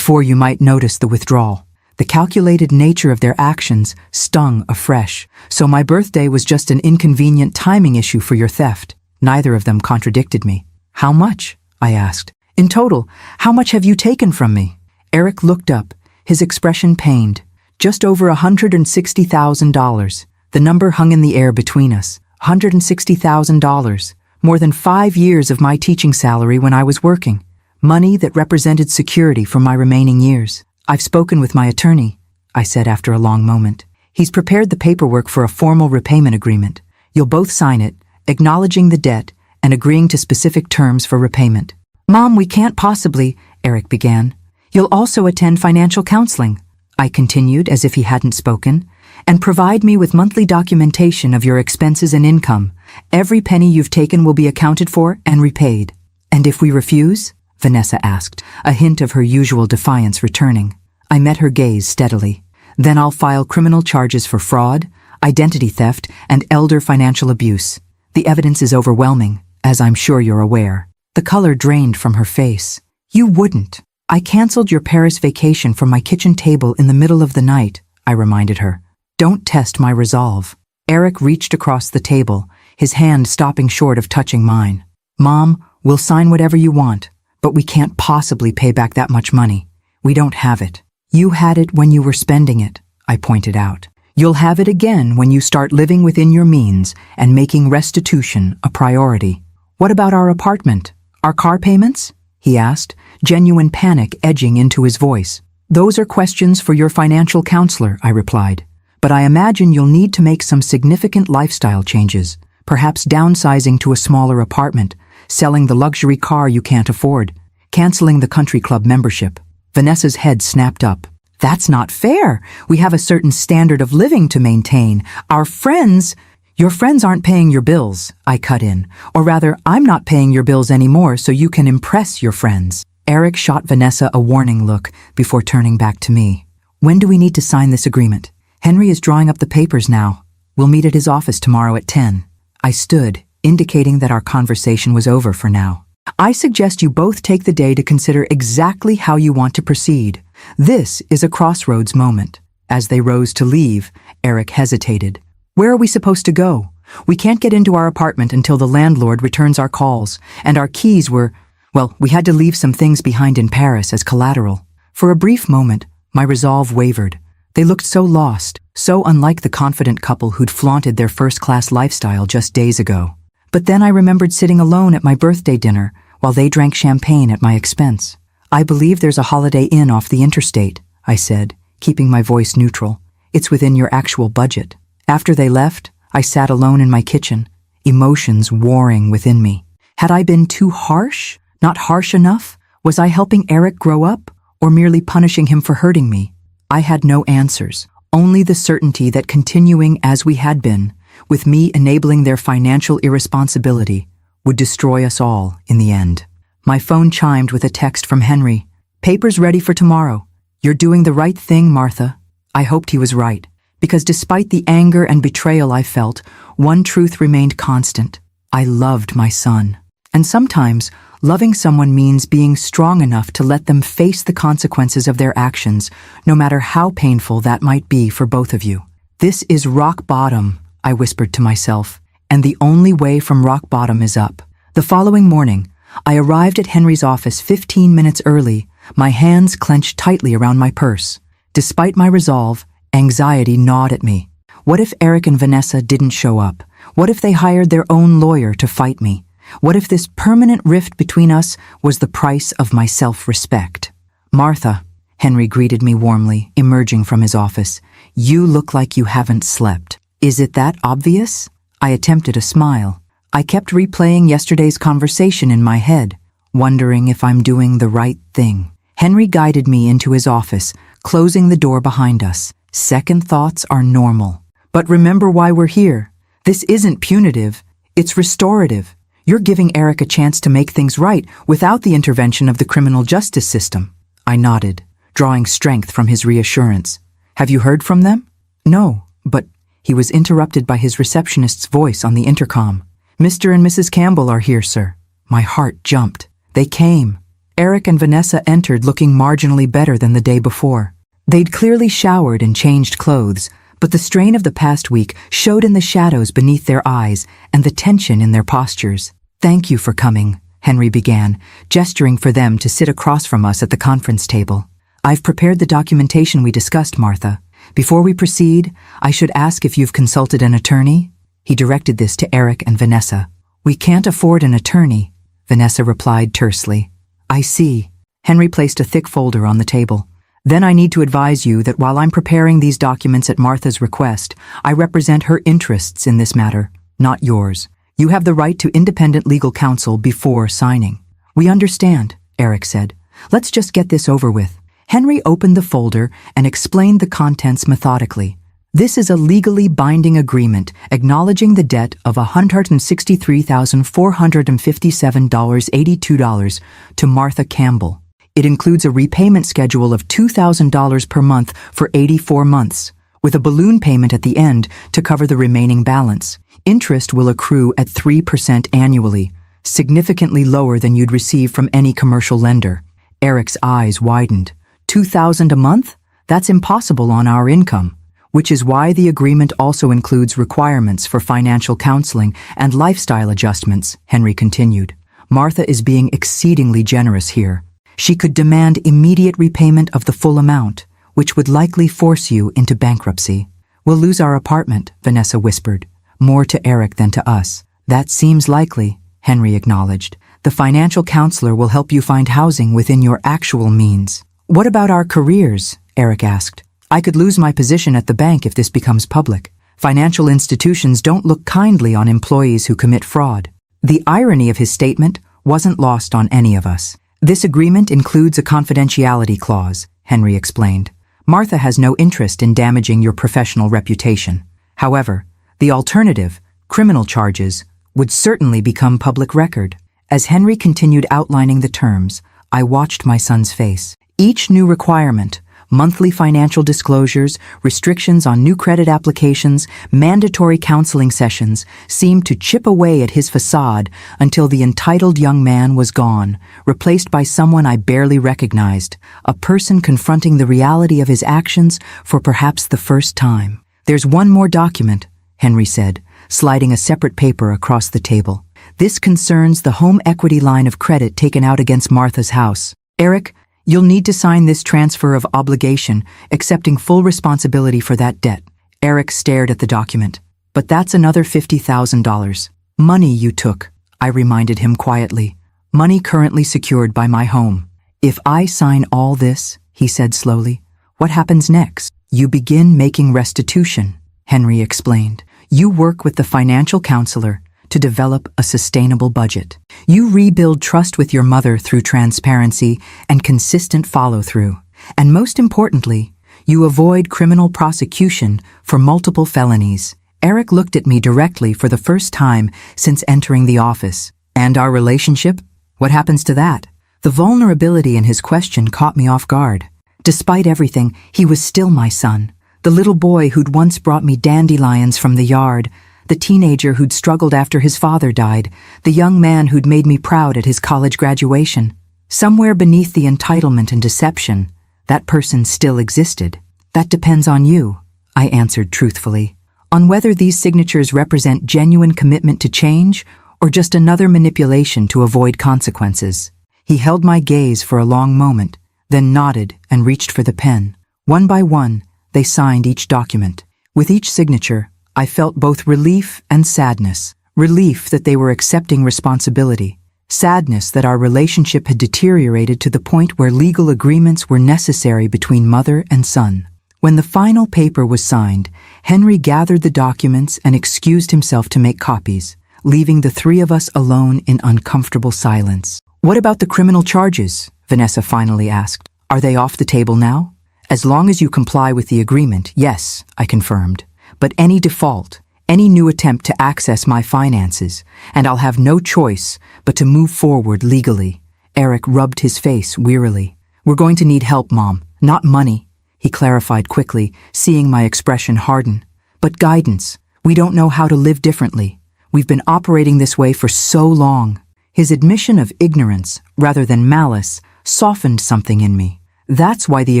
you might notice the withdrawal. The calculated nature of their actions stung afresh, so my birthday was just an inconvenient timing issue for your theft. Neither of them contradicted me. How much? I asked. In total, how much have you taken from me? Eric looked up, his expression pained. Just over $160,000. The number hung in the air between us. $160,000. More than 5 years of my teaching salary when I was working. Money that represented security for my remaining years. I've spoken with my attorney, I said after a long moment. He's prepared the paperwork for a formal repayment agreement. You'll both sign it, acknowledging the debt and agreeing to specific terms for repayment. Mom, we can't possibly, Eric began. You'll also attend financial counseling, I continued as if he hadn't spoken, and provide me with monthly documentation of your expenses and income. Every penny you've taken will be accounted for and repaid. And if we refuse? Vanessa asked, a hint of her usual defiance returning. I met her gaze steadily. Then I'll file criminal charges for fraud, identity theft, and elder financial abuse. The evidence is overwhelming, as I'm sure you're aware. The color drained from her face. You wouldn't. I canceled your Paris vacation from my kitchen table in the middle of the night, I reminded her. Don't test my resolve. Eric reached across the table, his hand stopping short of touching mine. Mom, we'll sign whatever you want. But we can't possibly pay back that much money. We don't have it. You had it when you were spending it, I pointed out. You'll have it again when you start living within your means and making restitution a priority. What about our apartment? Our car payments? He asked, genuine panic edging into his voice. Those are questions for your financial counselor, I replied. But I imagine you'll need to make some significant lifestyle changes, perhaps downsizing to a smaller apartment, selling the luxury car you can't afford, canceling the country club membership. Vanessa's head snapped up. That's not fair. We have a certain standard of living to maintain. Your friends aren't paying your bills, I cut in. Or rather, I'm not paying your bills anymore so you can impress your friends. Eric shot Vanessa a warning look before turning back to me. When do we need to sign this agreement? Henry is drawing up the papers now. We'll meet at his office tomorrow at 10. I stood, indicating that our conversation was over for now. I suggest you both take the day to consider exactly how you want to proceed. This is a crossroads moment. As they rose to leave, Eric hesitated. Where are we supposed to go? We can't get into our apartment until the landlord returns our calls, and our keys we had to leave some things behind in Paris as collateral. For a brief moment, my resolve wavered. They looked so lost, so unlike the confident couple who'd flaunted their first-class lifestyle just days ago. But then I remembered sitting alone at my birthday dinner while they drank champagne at my expense. I believe there's a Holiday Inn off the interstate, I said, keeping my voice neutral. It's within your actual budget. After they left, I sat alone in my kitchen, emotions warring within me. Had I been too harsh? Not harsh enough? Was I helping Eric grow up, or merely punishing him for hurting me? I had no answers, only the certainty that continuing as we had been, with me enabling their financial irresponsibility, would destroy us all in the end. My phone chimed with a text from Henry. Papers ready for tomorrow. You're doing the right thing, Martha. I hoped he was right, because despite the anger and betrayal I felt, one truth remained constant. I loved my son. And sometimes, loving someone means being strong enough to let them face the consequences of their actions, no matter how painful that might be for both of you. This is rock bottom, I whispered to myself, and the only way from rock bottom is up. The following morning, I arrived at Henry's office 15 minutes early, my hands clenched tightly around my purse. Despite my resolve, anxiety gnawed at me. What if Eric and Vanessa didn't show up? What if they hired their own lawyer to fight me? What if this permanent rift between us was the price of my self-respect? Martha, Henry greeted me warmly, emerging from his office. You look like you haven't slept. Is it that obvious? I attempted a smile. I kept replaying yesterday's conversation in my head, wondering if I'm doing the right thing. Henry guided me into his office, closing the door behind us. Second thoughts are normal. But remember why we're here. This isn't punitive, it's restorative. You're giving Eric a chance to make things right without the intervention of the criminal justice system. I nodded, drawing strength from his reassurance. Have you heard from them? No, but he was interrupted by his receptionist's voice on the intercom. Mr. and Mrs. Campbell are here, sir. My heart jumped. They came. Eric and Vanessa entered looking marginally better than the day before. They'd clearly showered and changed clothes, but the strain of the past week showed in the shadows beneath their eyes and the tension in their postures. Thank you for coming, Henry began, gesturing for them to sit across from us at the conference table. I've prepared the documentation we discussed, Martha. Before we proceed, I should ask if you've consulted an attorney? He directed this to Eric and Vanessa. We can't afford an attorney, Vanessa replied tersely. I see. Henry placed a thick folder on the table. Then I need to advise you that while I'm preparing these documents at Martha's request, I represent her interests in this matter, not yours. You have the right to independent legal counsel before signing. We understand, Eric said. Let's just get this over with. Henry opened the folder and explained the contents methodically. This is a legally binding agreement acknowledging the debt of $163,457.82 to Martha Campbell. It includes a repayment schedule of $2,000 per month for 84 months, with a balloon payment at the end to cover the remaining balance. Interest will accrue at 3% annually, significantly lower than you'd receive from any commercial lender. Eric's eyes widened. $2,000 a month? That's impossible on our income. Which is why the agreement also includes requirements for financial counseling and lifestyle adjustments, Henry continued. Martha is being exceedingly generous here. She could demand immediate repayment of the full amount, which would likely force you into bankruptcy. We'll lose our apartment, Vanessa whispered, more to Eric than to us. That seems likely, Henry acknowledged. The financial counselor will help you find housing within your actual means. What about our careers? Eric asked. I could lose my position at the bank if this becomes public. Financial institutions don't look kindly on employees who commit fraud. The irony of his statement wasn't lost on any of us. This agreement includes a confidentiality clause, Henry explained. Martha has no interest in damaging your professional reputation. However, the alternative, criminal charges, would certainly become public record. As Henry continued outlining the terms, I watched my son's face. Each new requirement, monthly financial disclosures, restrictions on new credit applications, mandatory counseling sessions, seemed to chip away at his facade until the entitled young man was gone, replaced by someone I barely recognized, a person confronting the reality of his actions for perhaps the first time. There's one more document, Henry said, sliding a separate paper across the table. This concerns the home equity line of credit taken out against Martha's house. Eric, you'll need to sign this transfer of obligation, accepting full responsibility for that debt. Eric stared at the document. But that's another $50,000. Money you took, I reminded him quietly. Money currently secured by my home. If I sign all this, he said slowly, what happens next? You begin making restitution, Henry explained. You work with the financial counselor to develop a sustainable budget. You rebuild trust with your mother through transparency and consistent follow-through. And most importantly, you avoid criminal prosecution for multiple felonies. Eric looked at me directly for the first time since entering the office. And our relationship? What happens to that? The vulnerability in his question caught me off guard. Despite everything, he was still my son. The little boy who'd once brought me dandelions from the yard, the teenager who'd struggled after his father died, the young man who'd made me proud at his college graduation. Somewhere beneath the entitlement and deception, that person still existed. That depends on you, I answered truthfully, on whether these signatures represent genuine commitment to change or just another manipulation to avoid consequences. He held my gaze for a long moment, then nodded and reached for the pen. One by one, they signed each document. With each signature, I felt both relief and sadness. Relief that they were accepting responsibility. Sadness that our relationship had deteriorated to the point where legal agreements were necessary between mother and son. When the final paper was signed, Henry gathered the documents and excused himself to make copies, leaving the three of us alone in uncomfortable silence. "What about the criminal charges?" Vanessa finally asked. "Are they off the table now?" "As long as you comply with the agreement, yes," I confirmed. "But any default, any new attempt to access my finances, and I'll have no choice but to move forward legally." Eric rubbed his face wearily. "We're going to need help, Mom, not money," he clarified quickly, seeing my expression harden. "But guidance. We don't know how to live differently. We've been operating this way for so long." His admission of ignorance, rather than malice, softened something in me. "That's why the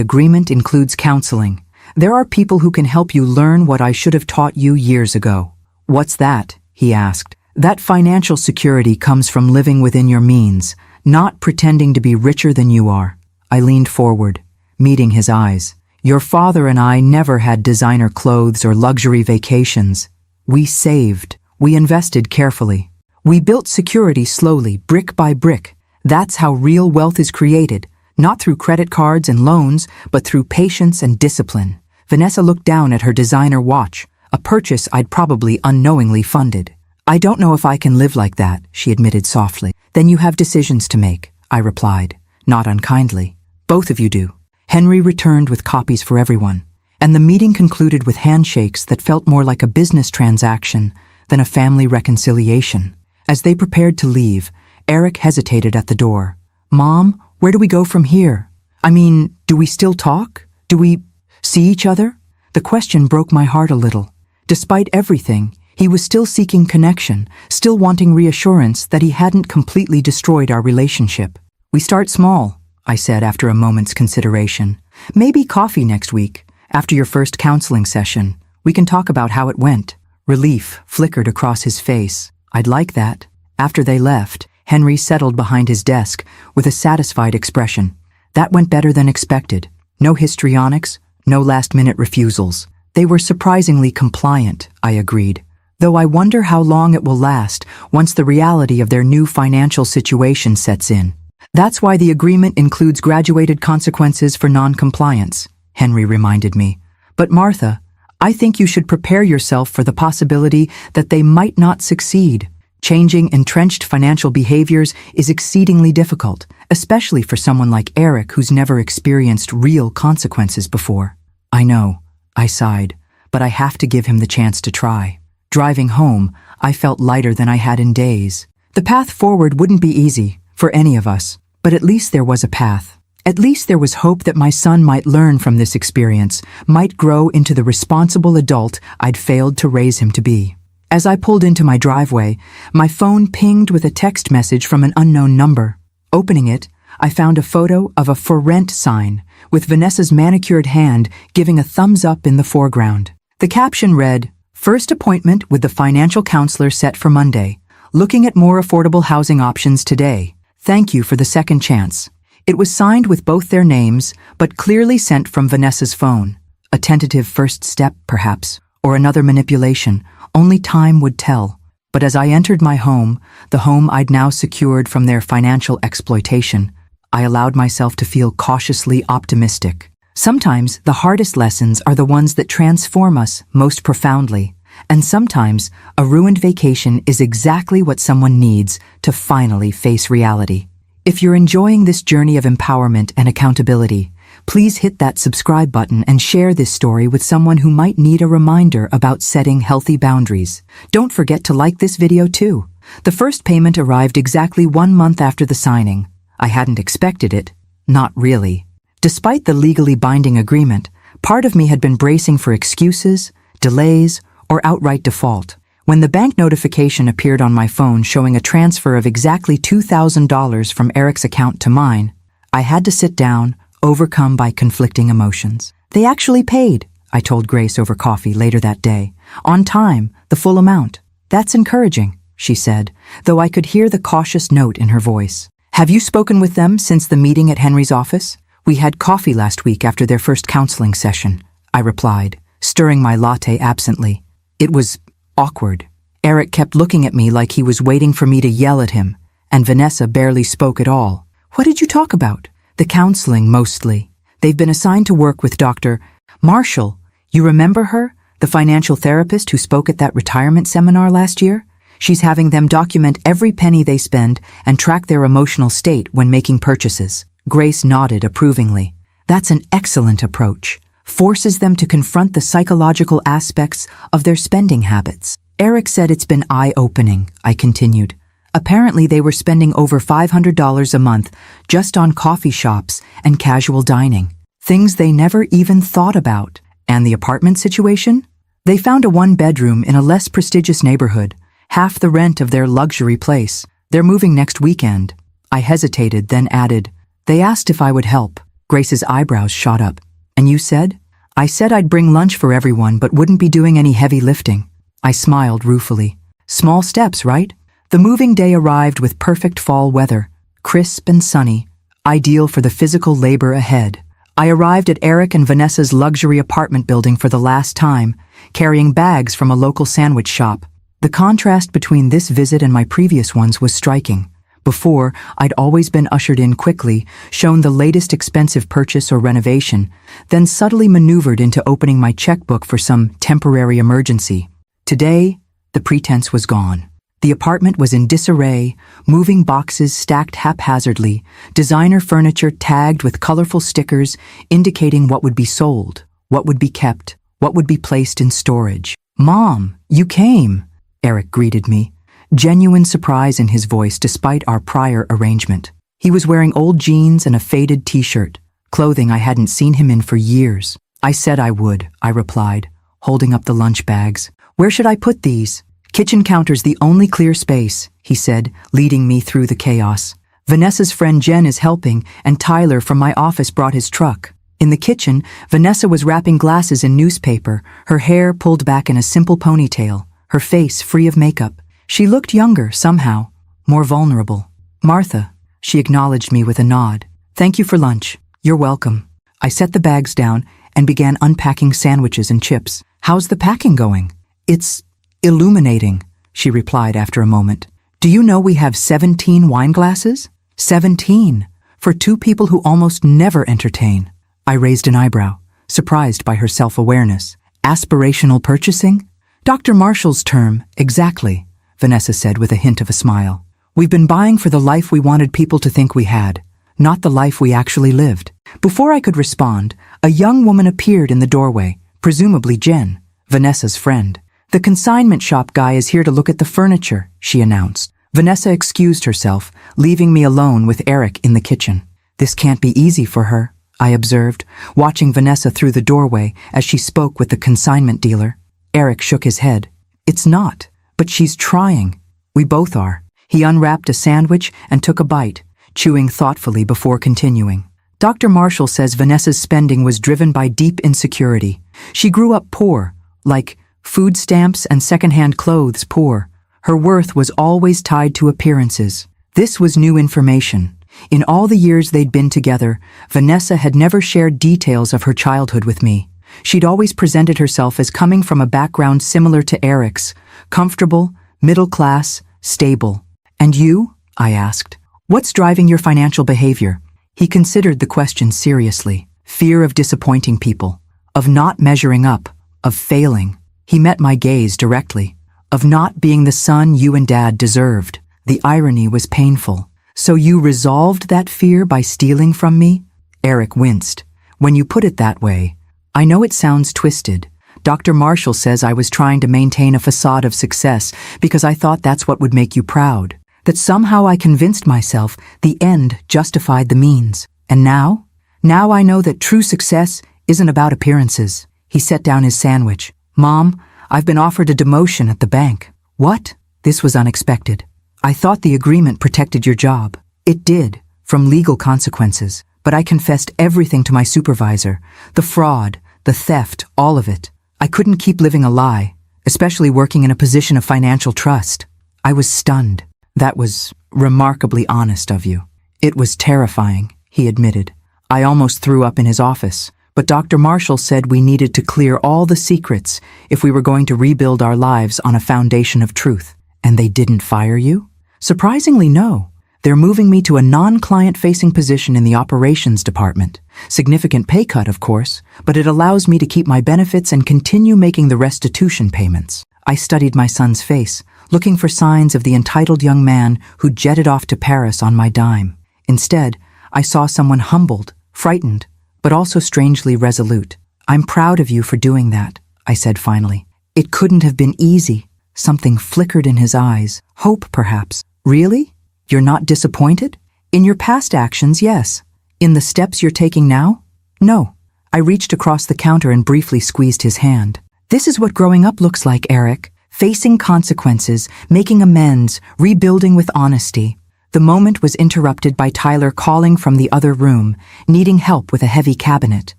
agreement includes counseling. There are people who can help you learn what I should have taught you years ago." "What's that?" he asked. "That financial security comes from living within your means, not pretending to be richer than you are." I leaned forward, meeting his eyes. "Your father and I never had designer clothes or luxury vacations. We saved. We invested carefully. We built security slowly, brick by brick. That's how real wealth is created, not through credit cards and loans, but through patience and discipline." Vanessa looked down at her designer watch, a purchase I'd probably unknowingly funded. "I don't know if I can live like that," she admitted softly. "Then you have decisions to make," I replied, not unkindly. "Both of you do." Henry returned with copies for everyone, and the meeting concluded with handshakes that felt more like a business transaction than a family reconciliation. As they prepared to leave, Eric hesitated at the door. "Mom, where do we go from here? I mean, do we still talk? Do we see each other?" The question broke my heart a little. Despite everything, he was still seeking connection, still wanting reassurance that he hadn't completely destroyed our relationship. "We start small," I said after a moment's consideration. "Maybe coffee next week, after your first counseling session. We can talk about how it went." Relief flickered across his face. "I'd like that." After they left, Henry settled behind his desk with a satisfied expression. "That went better than expected. No histrionics, no last-minute refusals. They were surprisingly compliant," I agreed. "Though I wonder how long it will last once the reality of their new financial situation sets in." "That's why the agreement includes graduated consequences for non-compliance," Henry reminded me. "But Martha, I think you should prepare yourself for the possibility that they might not succeed. Changing entrenched financial behaviors is exceedingly difficult, especially for someone like Eric who's never experienced real consequences before." "I know," I sighed, "but I have to give him the chance to try." Driving home, I felt lighter than I had in days. The path forward wouldn't be easy, for any of us, but at least there was a path. At least there was hope that my son might learn from this experience, might grow into the responsible adult I'd failed to raise him to be. As I pulled into my driveway, my phone pinged with a text message from an unknown number. Opening it, I found a photo of a "For Rent" sign, with Vanessa's manicured hand giving a thumbs up in the foreground. The caption read, "First appointment with the financial counselor set for Monday. Looking at more affordable housing options today. Thank you for the second chance." It was signed with both their names, but clearly sent from Vanessa's phone. A tentative first step, perhaps, or another manipulation. Only time would tell. But as I entered my home, the home I'd now secured from their financial exploitation, I allowed myself to feel cautiously optimistic. Sometimes the hardest lessons are the ones that transform us most profoundly, and sometimes a ruined vacation is exactly what someone needs to finally face reality. If you're enjoying this journey of empowerment and accountability, please hit that subscribe button and share this story with someone who might need a reminder about setting healthy boundaries. Don't forget to like this video too. The first payment arrived exactly 1 month after the signing. I hadn't expected it. Not really. Despite the legally binding agreement, part of me had been bracing for excuses, delays, or outright default. When the bank notification appeared on my phone showing a transfer of exactly $2,000 from Eric's account to mine, I had to sit down, overcome by conflicting emotions. "They actually paid," I told Grace over coffee later that day. "On time, the full amount." "That's encouraging," she said, though I could hear the cautious note in her voice. "Have you spoken with them since the meeting at Henry's office?" "We had coffee last week after their first counseling session," I replied, stirring my latte absently. It was awkward. Eric kept looking at me like he was waiting for me to yell at him, and Vanessa barely spoke at all. "What did you talk about?" "The counseling, mostly. They've been assigned to work with Dr. Marshall, you remember her? The financial therapist who spoke at that retirement seminar last year? She's having them document every penny they spend and track their emotional state when making purchases. Grace nodded approvingly. That's an excellent approach. Forces them to confront the psychological aspects of their spending habits. Eric said it's been eye-opening, I continued. Apparently they were spending over $500 a month just on coffee shops and casual dining. Things they never even thought about. And the apartment situation? They found a one-bedroom in a less prestigious neighborhood, half the rent of their luxury place. They're moving next weekend. I hesitated, then added, They asked if I would help. Grace's eyebrows shot up. And you said? I said I'd bring lunch for everyone but wouldn't be doing any heavy lifting. I smiled ruefully. Small steps, right? The moving day arrived with perfect fall weather, crisp and sunny, ideal for the physical labor ahead. I arrived at Eric and Vanessa's luxury apartment building for the last time, carrying bags from a local sandwich shop. The contrast between this visit and my previous ones was striking. Before, I'd always been ushered in quickly, shown the latest expensive purchase or renovation, then subtly maneuvered into opening my checkbook for some temporary emergency. Today, the pretense was gone. The apartment was in disarray, moving boxes stacked haphazardly, designer furniture tagged with colorful stickers indicating what would be sold, what would be kept, what would be placed in storage. Mom, you came, Eric greeted me, genuine surprise in his voice despite our prior arrangement. He was wearing old jeans and a faded t-shirt, clothing I hadn't seen him in for years. I said I would, I replied, holding up the lunch bags. Where should I put these? Kitchen counter's the only clear space, he said, leading me through the chaos. Vanessa's friend Jen is helping, and Tyler from my office brought his truck. In the kitchen, Vanessa was wrapping glasses in newspaper, her hair pulled back in a simple ponytail, her face free of makeup. She looked younger, somehow, more vulnerable. Martha, she acknowledged me with a nod. Thank you for lunch. You're welcome. I set the bags down and began unpacking sandwiches and chips. How's the packing going? It's illuminating, she replied after a moment. Do you know we have 17 wine glasses? 17, for two people who almost never entertain. I raised an eyebrow, surprised by her self-awareness. Aspirational purchasing? Dr. Marshall's term, exactly, Vanessa said with a hint of a smile. We've been buying for the life we wanted people to think we had, not the life we actually lived. Before I could respond, a young woman appeared in the doorway, presumably Jen, Vanessa's friend. The consignment shop guy is here to look at the furniture, she announced. Vanessa excused herself, leaving me alone with Eric in the kitchen. This can't be easy for her, I observed, watching Vanessa through the doorway as she spoke with the consignment dealer. Eric shook his head. It's not, but she's trying. We both are. He unwrapped a sandwich and took a bite, chewing thoughtfully before continuing. Dr. Marshall says Vanessa's spending was driven by deep insecurity. She grew up poor, like food stamps and secondhand clothes poor. Her worth was always tied to appearances. This was new information. In all the years they'd been together, Vanessa had never shared details of her childhood with me. She'd always presented herself as coming from a background similar to Eric's, comfortable, middle class, stable. And you? I asked. What's driving your financial behavior? He considered the question seriously. Fear of disappointing people, of not measuring up, of failing. He met my gaze directly, of not being the son you and Dad deserved. The irony was painful. So you resolved that fear by stealing from me? Eric winced. When you put it that way, I know it sounds twisted. Dr. Marshall says I was trying to maintain a facade of success because I thought that's what would make you proud. That somehow I convinced myself the end justified the means. And now? Now I know that true success isn't about appearances. He set down his sandwich. Mom, I've been offered a demotion at the bank. What? This was unexpected. I thought the agreement protected your job. It did, from legal consequences. But I confessed everything to my supervisor. The fraud, the theft, all of it. I couldn't keep living a lie, especially working in a position of financial trust. I was stunned. That was remarkably honest of you. It was terrifying, he admitted. I almost threw up in his office. But Dr. Marshall said we needed to clear all the secrets if we were going to rebuild our lives on a foundation of truth. And they didn't fire you? Surprisingly, no. They're moving me to a non-client-facing position in the operations department. Significant pay cut, of course, but it allows me to keep my benefits and continue making the restitution payments. I studied my son's face, looking for signs of the entitled young man who jetted off to Paris on my dime. Instead, I saw someone humbled, frightened, but also strangely resolute. "I'm proud of you for doing that," I said finally. "It couldn't have been easy." Something flickered in his eyes. Hope, perhaps. "Really? You're not disappointed?" "In your past actions, yes. In the steps you're taking now? No." I reached across the counter and briefly squeezed his hand. "This is what growing up looks like, Eric. Facing consequences, making amends, rebuilding with honesty." The moment was interrupted by Tyler calling from the other room, needing help with a heavy cabinet.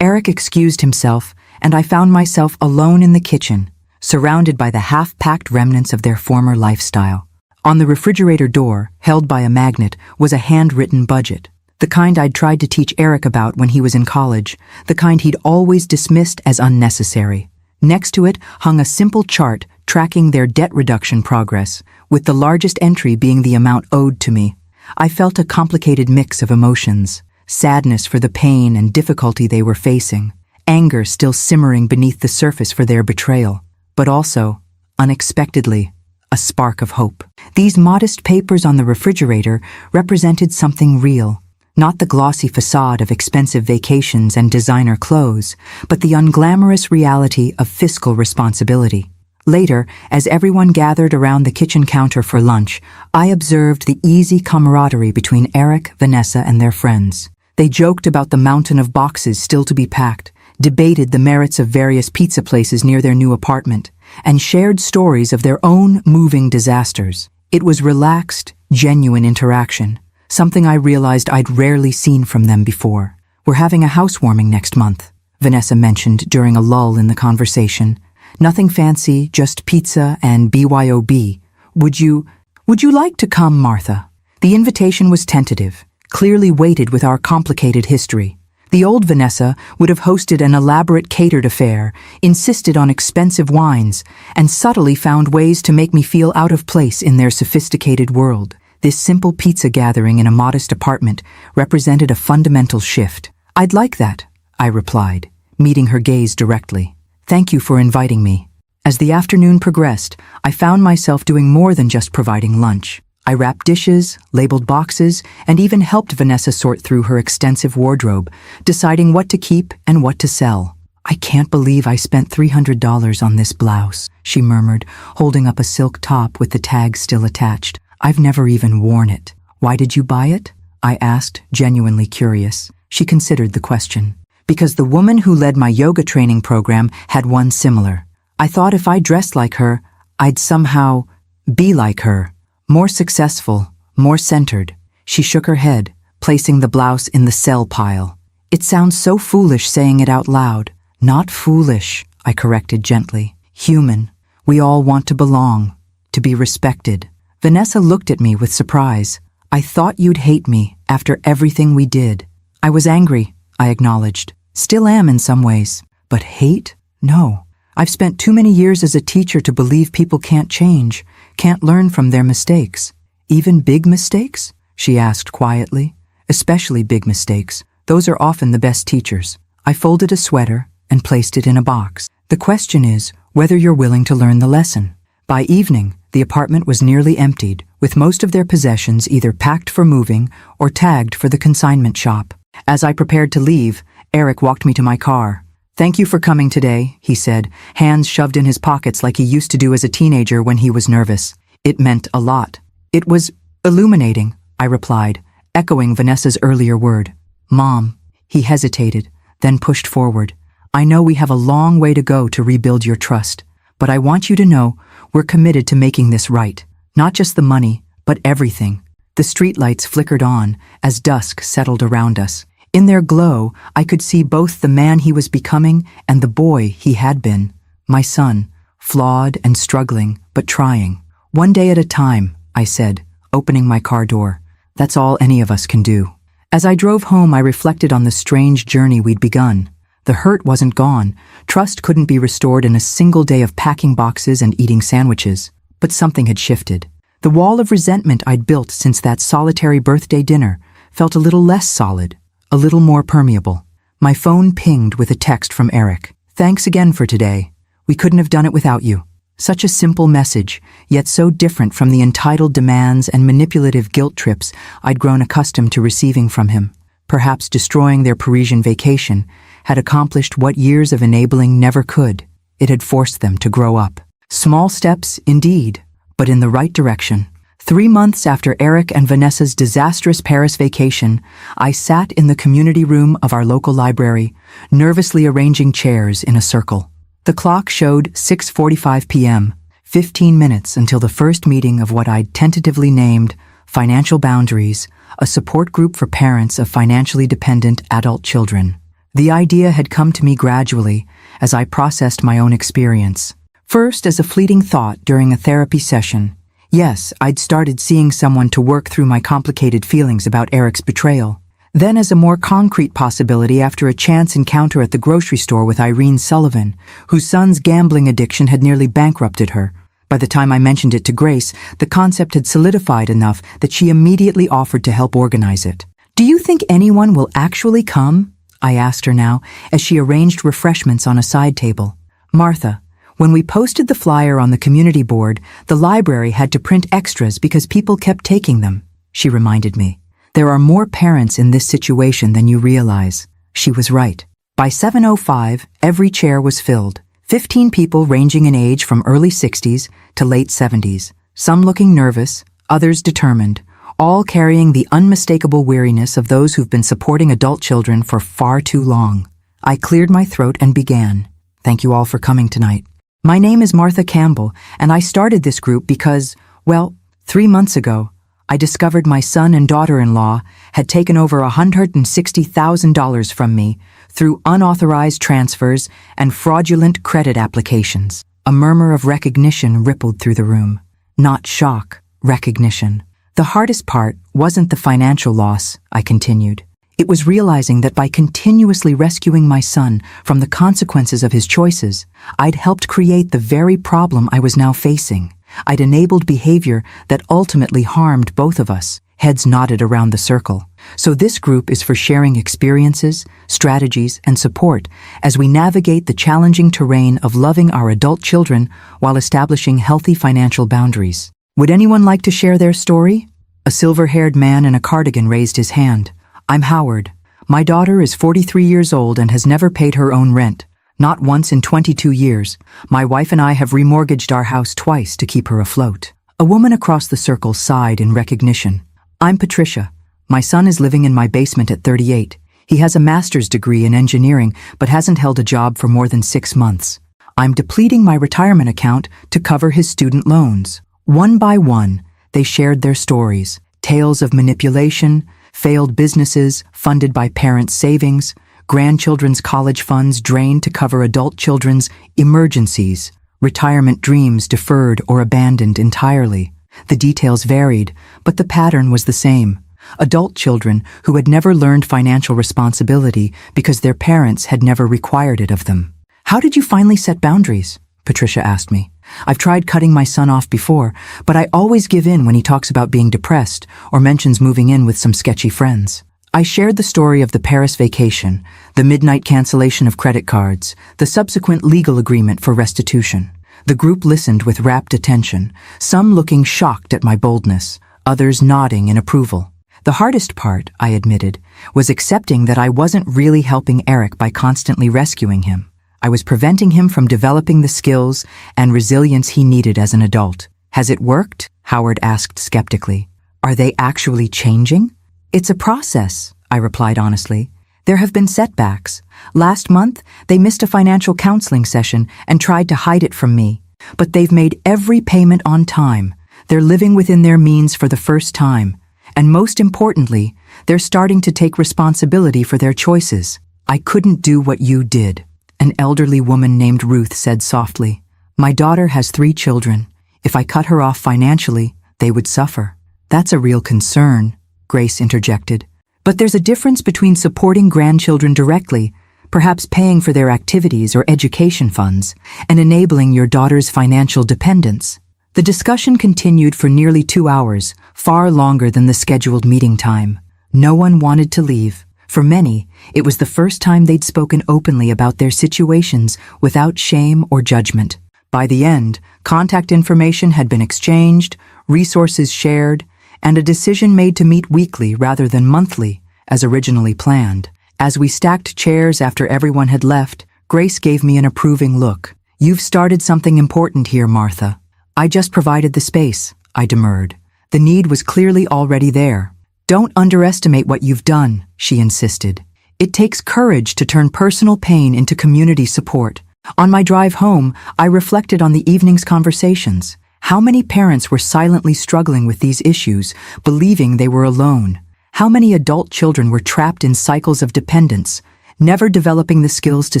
Eric excused himself, and I found myself alone in the kitchen, surrounded by the half-packed remnants of their former lifestyle. On the refrigerator door, held by a magnet, was a handwritten budget. The kind I'd tried to teach Eric about when he was in college, the kind he'd always dismissed as unnecessary. Next to it hung a simple chart tracking their debt reduction progress, with the largest entry being the amount owed to me. I felt a complicated mix of emotions: sadness for the pain and difficulty they were facing, anger still simmering beneath the surface for their betrayal, but also, unexpectedly, a spark of hope. These modest papers on the refrigerator represented something real, not the glossy facade of expensive vacations and designer clothes, but the unglamorous reality of fiscal responsibility. Later, as everyone gathered around the kitchen counter for lunch, I observed the easy camaraderie between Eric, Vanessa, and their friends. They joked about the mountain of boxes still to be packed, debated the merits of various pizza places near their new apartment, and shared stories of their own moving disasters. It was relaxed, genuine interaction, something I realized I'd rarely seen from them before. "We're having a housewarming next month," Vanessa mentioned during a lull in the conversation. "Nothing fancy, just pizza and BYOB. Would you like to come, Martha?" The invitation was tentative, clearly weighted with our complicated history. The old Vanessa would have hosted an elaborate catered affair, insisted on expensive wines, and subtly found ways to make me feel out of place in their sophisticated world. This simple pizza gathering in a modest apartment represented a fundamental shift. "I'd like that," I replied, meeting her gaze directly. "Thank you for inviting me." As the afternoon progressed, I found myself doing more than just providing lunch. I wrapped dishes, labeled boxes, and even helped Vanessa sort through her extensive wardrobe, deciding what to keep and what to sell. "I can't believe I spent $300 on this blouse," she murmured, holding up a silk top with the tag still attached. "I've never even worn it." "Why did you buy it?" I asked, genuinely curious. She considered the question. "Because the woman who led my yoga training program had one similar. I thought if I dressed like her, I'd somehow be like her. More successful, more centered." She shook her head, placing the blouse in the sell pile. "It sounds so foolish saying it out loud." "Not foolish," I corrected gently. "Human. We all want to belong, to be respected." Vanessa looked at me with surprise. "I thought you'd hate me after everything we did." "I was angry," I acknowledged. "Still am in some ways. But hate? No. I've spent too many years as a teacher to believe people can't change, can't learn from their mistakes." "Even big mistakes?" she asked quietly. "Especially big mistakes. Those are often the best teachers." I folded a sweater and placed it in a box. "The question is whether you're willing to learn the lesson." By evening, the apartment was nearly emptied, with most of their possessions either packed for moving or tagged for the consignment shop. As I prepared to leave, Eric walked me to my car. "Thank you for coming today," he said, hands shoved in his pockets like he used to do as a teenager when he was nervous. It meant a lot. "It was illuminating," I replied, echoing Vanessa's earlier word. "Mom." He hesitated, then pushed forward. "I know we have a long way to go to rebuild your trust, but I want you to know we're committed to making this right. Not just the money, but everything." The streetlights flickered on as dusk settled around us. In their glow, I could see both the man he was becoming and the boy he had been. My son, flawed and struggling, but trying. "One day at a time," I said, opening my car door. "That's all any of us can do." As I drove home, I reflected on the strange journey we'd begun. The hurt wasn't gone. Trust couldn't be restored in a single day of packing boxes and eating sandwiches. But something had shifted. The wall of resentment I'd built since that solitary birthday dinner felt a little less solid, a little more permeable. My phone pinged with a text from Eric. "Thanks again for today. We couldn't have done it without you." Such a simple message, yet so different from the entitled demands and manipulative guilt trips I'd grown accustomed to receiving from him. Perhaps destroying their Parisian vacation had accomplished what years of enabling never could. It had forced them to grow up. Small steps, indeed, but in the right direction. 3 months after Eric and Vanessa's disastrous Paris vacation, I sat in the community room of our local library, nervously arranging chairs in a circle. The clock showed 6:45 p.m., 15 minutes until the first meeting of what I'd tentatively named Financial Boundaries, a support group for parents of financially dependent adult children. The idea had come to me gradually as I processed my own experience. First, as a fleeting thought during a therapy session. Yes, I'd started seeing someone to work through my complicated feelings about Eric's betrayal. Then as a more concrete possibility after a chance encounter at the grocery store with Irene Sullivan, whose son's gambling addiction had nearly bankrupted her. By the time I mentioned it to Grace, the concept had solidified enough that she immediately offered to help organize it. "Do you think anyone will actually come?" I asked her now, as she arranged refreshments on a side table. "Martha, when we posted the flyer on the community board, the library had to print extras because people kept taking them," she reminded me. "There are more parents in this situation than you realize." She was right. By 7:05, every chair was filled. 15 people ranging in age from early 60s to late 70s, some looking nervous, others determined, all carrying the unmistakable weariness of those who've been supporting adult children for far too long. I cleared my throat and began. "Thank you all for coming tonight. My name is Martha Campbell, and I started this group because, well, 3 months ago, I discovered my son and daughter-in-law had taken over $160,000 from me through unauthorized transfers and fraudulent credit applications." A murmur of recognition rippled through the room. Not shock, recognition. "The hardest part wasn't the financial loss," I continued. "It was realizing that by continuously rescuing my son from the consequences of his choices, I'd helped create the very problem I was now facing. I'd enabled behavior that ultimately harmed both of us." Heads nodded around the circle. "So this group is for sharing experiences, strategies, and support as we navigate the challenging terrain of loving our adult children while establishing healthy financial boundaries. Would anyone like to share their story?" A silver-haired man in a cardigan raised his hand. "I'm Howard. My daughter is 43 years old and has never paid her own rent. Not once in 22 years. My wife and I have remortgaged our house twice to keep her afloat." A woman across the circle sighed in recognition. "I'm Patricia. My son is living in my basement at 38. He has a master's degree in engineering but hasn't held a job for more than 6 months. I'm depleting my retirement account to cover his student loans." One by one, they shared their stories, tales of manipulation, failed businesses funded by parents' savings, grandchildren's college funds drained to cover adult children's emergencies, retirement dreams deferred or abandoned entirely. The details varied, but the pattern was the same. Adult children who had never learned financial responsibility because their parents had never required it of them. "How did you finally set boundaries?" Patricia asked me. "I've tried cutting my son off before, but I always give in when he talks about being depressed or mentions moving in with some sketchy friends." I shared the story of the Paris vacation, the midnight cancellation of credit cards, the subsequent legal agreement for restitution. The group listened with rapt attention, some looking shocked at my boldness, others nodding in approval. The hardest part, I admitted, was accepting that I wasn't really helping Eric by constantly rescuing him. I was preventing him from developing the skills and resilience he needed as an adult. "Has it worked?" Howard asked skeptically. "Are they actually changing?" "It's a process," I replied honestly. "There have been setbacks. Last month, they missed a financial counseling session and tried to hide it from me. But they've made every payment on time. They're living within their means for the first time. And most importantly, they're starting to take responsibility for their choices." "I couldn't do what you did," an elderly woman named Ruth said softly. "My daughter has 3 children. If I cut her off financially, they would suffer." "That's a real concern," Grace interjected. "But there's a difference between supporting grandchildren directly, perhaps paying for their activities or education funds, and enabling your daughter's financial dependence." The discussion continued for nearly 2 hours, far longer than the scheduled meeting time. No one wanted to leave. For many, it was the first time they'd spoken openly about their situations without shame or judgment. By the end, contact information had been exchanged, resources shared, and a decision made to meet weekly rather than monthly, as originally planned. As we stacked chairs after everyone had left, Grace gave me an approving look. "You've started something important here, Martha." "I just provided the space," I demurred. "The need was clearly already there." "Don't underestimate what you've done," she insisted. "It takes courage to turn personal pain into community support." On my drive home, I reflected on the evening's conversations. How many parents were silently struggling with these issues, believing they were alone? How many adult children were trapped in cycles of dependence, never developing the skills to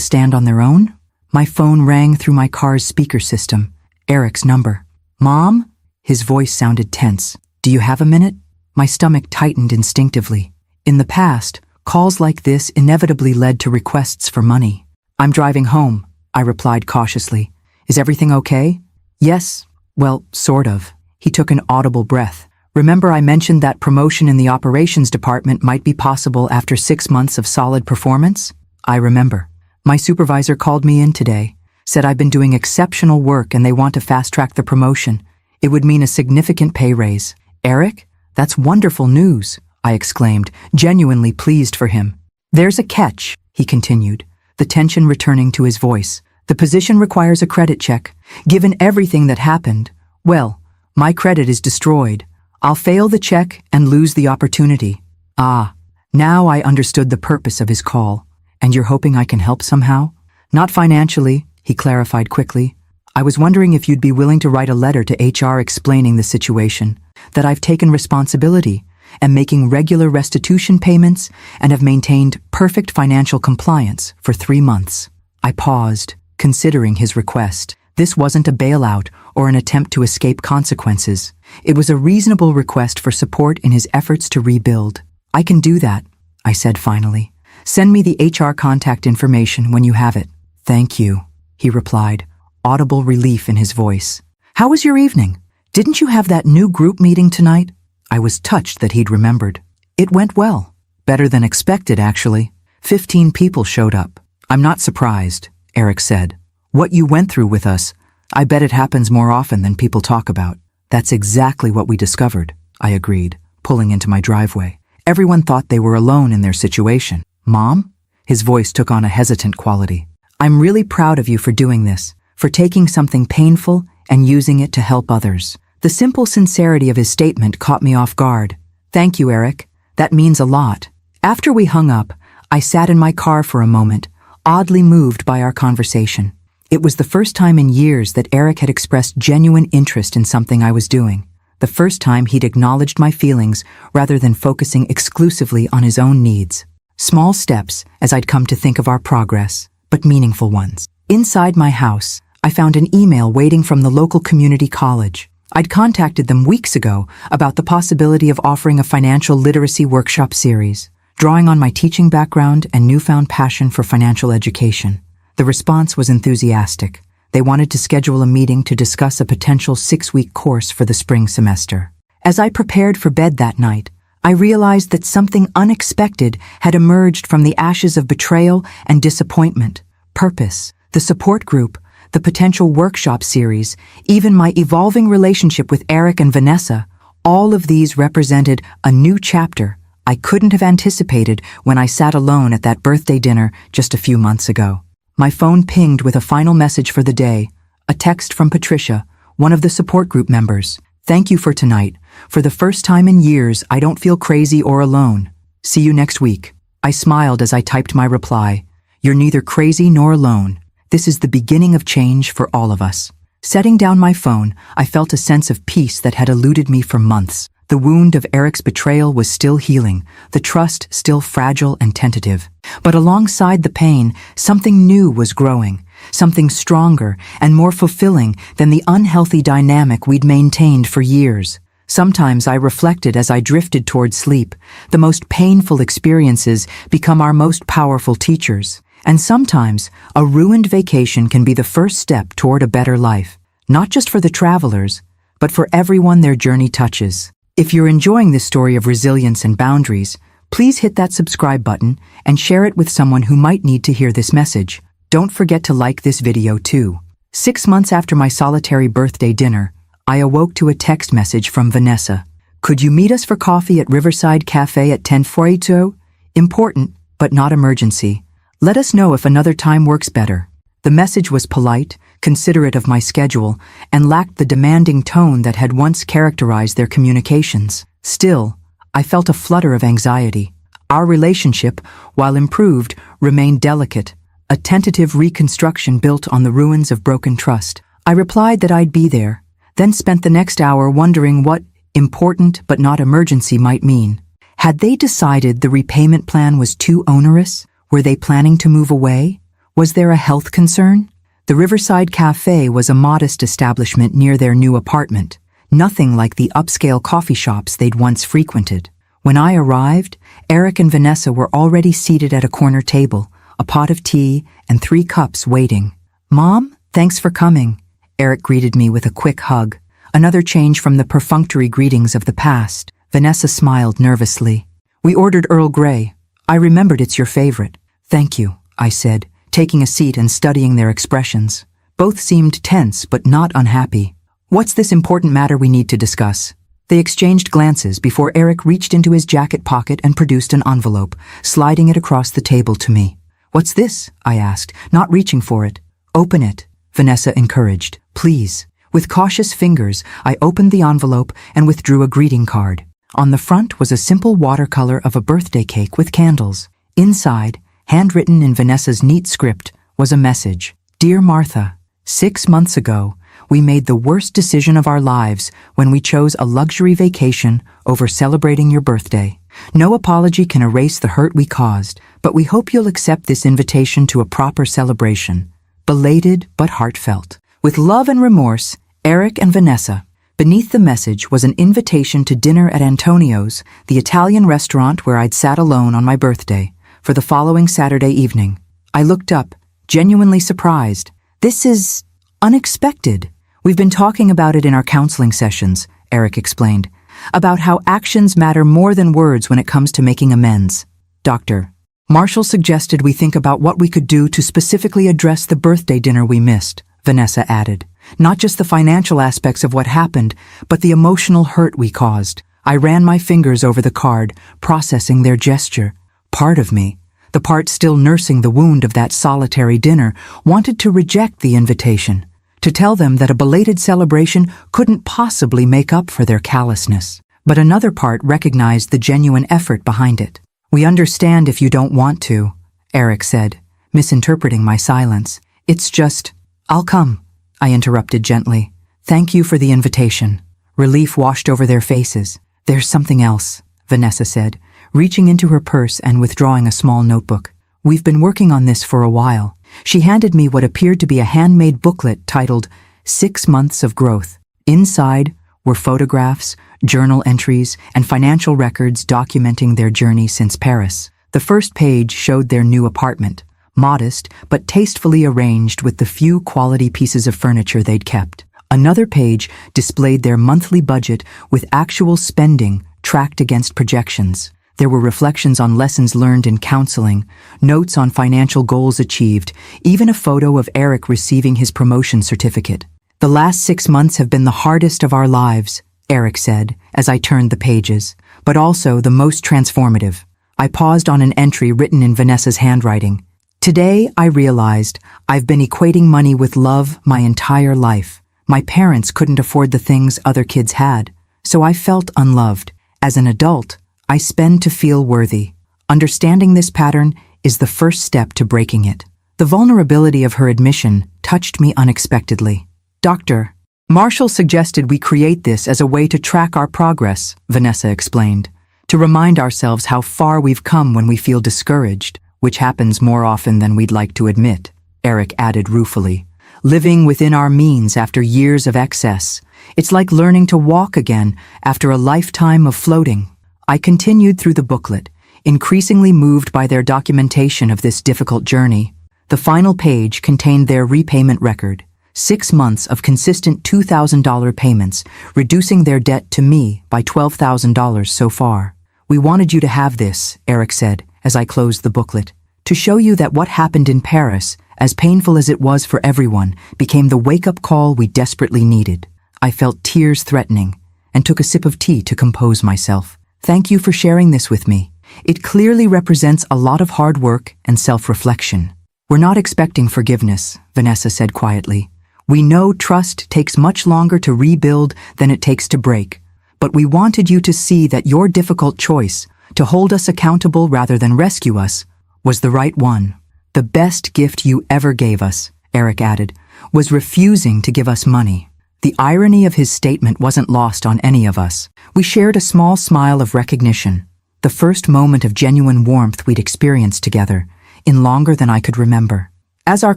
stand on their own? My phone rang through my car's speaker system. Eric's number. "Mom?" His voice sounded tense. "Do you have a minute?" My stomach tightened instinctively. In the past, calls like this inevitably led to requests for money. "I'm driving home," I replied cautiously. "Is everything okay?" "Yes, well, sort of." He took an audible breath. "Remember I mentioned that promotion in the operations department might be possible after 6 months of solid performance?" "I remember. My supervisor called me in today, said I've been doing exceptional work and they want to fast-track the promotion. It would mean a significant pay raise." "Eric? That's wonderful news," I exclaimed, genuinely pleased for him. "There's a catch," he continued, the tension returning to his voice. "The position requires a credit check. Given everything that happened, well, my credit is destroyed. I'll fail the check and lose the opportunity." Ah, now I understood the purpose of his call. "And you're hoping I can help somehow?" "Not financially," he clarified quickly. "I was wondering if you'd be willing to write a letter to HR explaining the situation, that I've taken responsibility, am making regular restitution payments, and have maintained perfect financial compliance for 3 months." I paused, considering his request. This wasn't a bailout or an attempt to escape consequences. It was a reasonable request for support in his efforts to rebuild. "I can do that," I said finally. "Send me the HR contact information when you have it." "Thank you," he replied, audible relief in his voice. "How was your evening? Didn't you have that new group meeting tonight?" I was touched that he'd remembered. "It went well. Better than expected, actually. 15 people showed up." "I'm not surprised," Eric said. "What you went through with us, I bet it happens more often than people talk about." "That's exactly what we discovered," I agreed, pulling into my driveway. Everyone thought they were alone in their situation. "Mom?" His voice took on a hesitant quality. "I'm really proud of you for doing this, for taking something painful and using it to help others." The simple sincerity of his statement caught me off guard. "Thank you, Eric. That means a lot." After we hung up, I sat in my car for a moment, oddly moved by our conversation. It was the first time in years that Eric had expressed genuine interest in something I was doing. The first time he'd acknowledged my feelings rather than focusing exclusively on his own needs. Small steps, as I'd come to think of our progress, but meaningful ones. Inside my house, I found an email waiting from the local community college. I'd contacted them weeks ago about the possibility of offering a financial literacy workshop series, drawing on my teaching background and newfound passion for financial education. The response was enthusiastic. They wanted to schedule a meeting to discuss a potential 6-week course for the spring semester. As I prepared for bed that night, I realized that something unexpected had emerged from the ashes of betrayal and disappointment. Purpose, the support group, the potential workshop series, even my evolving relationship with Eric and Vanessa, all of these represented a new chapter I couldn't have anticipated when I sat alone at that birthday dinner just a few months ago. My phone pinged with a final message for the day, a text from Patricia, one of the support group members. "Thank you for tonight. For the first time in years, I don't feel crazy or alone. See you next week." I smiled as I typed my reply. "You're neither crazy nor alone. This is the beginning of change for all of us." Setting down my phone, I felt a sense of peace that had eluded me for months. The wound of Eric's betrayal was still healing, the trust still fragile and tentative. But alongside the pain, something new was growing, something stronger and more fulfilling than the unhealthy dynamic we'd maintained for years. Sometimes I reflected as I drifted toward sleep. The most painful experiences become our most powerful teachers. And sometimes, a ruined vacation can be the first step toward a better life, not just for the travelers, but for everyone their journey touches. If you're enjoying this story of resilience and boundaries, please hit that subscribe button and share it with someone who might need to hear this message. Don't forget to like this video too. 6 months after my solitary birthday dinner, I awoke to a text message from Vanessa. Could you meet us for coffee at Riverside Cafe at 10:42? Important, but not emergency. Let us know if another time works better. The message was polite, considerate of my schedule, and lacked the demanding tone that had once characterized their communications. Still, I felt a flutter of anxiety. Our relationship, while improved, remained delicate, a tentative reconstruction built on the ruins of broken trust. I replied that I'd be there, then spent the next hour wondering what important but not emergency might mean. Had they decided the repayment plan was too onerous? Were they planning to move away? Was there a health concern? The Riverside Cafe was a modest establishment near their new apartment, nothing like the upscale coffee shops they'd once frequented. When I arrived, Eric and Vanessa were already seated at a corner table, a pot of tea and 3 cups waiting. "Mom, thanks for coming," Eric greeted me with a quick hug, another change from the perfunctory greetings of the past. Vanessa smiled nervously. "We ordered Earl Grey. I remembered it's your favorite." "Thank you," I said, taking a seat and studying their expressions. Both seemed tense but not unhappy. "What's this important matter we need to discuss?" They exchanged glances before Eric reached into his jacket pocket and produced an envelope, sliding it across the table to me. "What's this?" I asked, not reaching for it. "Open it," Vanessa encouraged. "Please." With cautious fingers, I opened the envelope and withdrew a greeting card. On the front was a simple watercolor of a birthday cake with candles. Inside, handwritten in Vanessa's neat script, was a message. "Dear Martha, 6 months ago, we made the worst decision of our lives when we chose a luxury vacation over celebrating your birthday. No apology can erase the hurt we caused, but we hope you'll accept this invitation to a proper celebration. Belated but heartfelt. With love and remorse, Eric and Vanessa." Beneath the message was an invitation to dinner at Antonio's, the Italian restaurant where I'd sat alone on my birthday, for the following Saturday evening. I looked up, genuinely surprised. "This is unexpected. We've been talking about it in our counseling sessions," Eric explained, "about how actions matter more than words when it comes to making amends. Dr. Marshall suggested we think about what we could do to specifically address the birthday dinner we missed," Vanessa added. "Not just the financial aspects of what happened, but the emotional hurt we caused." I ran my fingers over the card, processing their gesture. Part of me, the part still nursing the wound of that solitary dinner, wanted to reject the invitation, to tell them that a belated celebration couldn't possibly make up for their callousness. But another part recognized the genuine effort behind it. "We understand if you don't want to," Eric said, misinterpreting my silence. "It's just, I'll come," I interrupted gently. "Thank you for the invitation." Relief washed over their faces. "There's something else," Vanessa said, reaching into her purse and withdrawing a small notebook. "We've been working on this for a while." She handed me what appeared to be a handmade booklet titled 6 Months of Growth. Inside were photographs, journal entries, and financial records documenting their journey since Paris. The first page showed their new apartment, modest but tastefully arranged with the few quality pieces of furniture they'd kept. Another page displayed their monthly budget with actual spending tracked against projections. There were reflections on lessons learned in counseling, notes on financial goals achieved, even a photo of Eric receiving his promotion certificate. "The last 6 months have been the hardest of our lives," Eric said, as I turned the pages, "but also the most transformative." I paused on an entry written in Vanessa's handwriting. "Today, I realized I've been equating money with love my entire life. My parents couldn't afford the things other kids had, so I felt unloved. As an adult, I spend to feel worthy. Understanding this pattern is the first step to breaking it." The vulnerability of her admission touched me unexpectedly. "Dr. Marshall suggested we create this as a way to track our progress," Vanessa explained, "to remind ourselves how far we've come when we feel discouraged, which happens more often than we'd like to admit," Eric added ruefully. "Living within our means after years of excess. It's like learning to walk again after a lifetime of floating." I continued through the booklet, increasingly moved by their documentation of this difficult journey. The final page contained their repayment record, 6 months of consistent $2,000 payments, reducing their debt to me by $12,000 so far. We wanted you to have this, Eric said, as I closed the booklet, to show you that what happened in Paris, as painful as it was for everyone, became the wake-up call we desperately needed. I felt tears threatening and took a sip of tea to compose myself. Thank you for sharing this with me. It clearly represents a lot of hard work and self-reflection. We're not expecting forgiveness, Vanessa said quietly. We know trust takes much longer to rebuild than it takes to break, but we wanted you to see that your difficult choice, to hold us accountable rather than rescue us, was the right one. The best gift you ever gave us, Eric added, was refusing to give us money. The irony of his statement wasn't lost on any of us. We shared a small smile of recognition, the first moment of genuine warmth we'd experienced together, in longer than I could remember. As our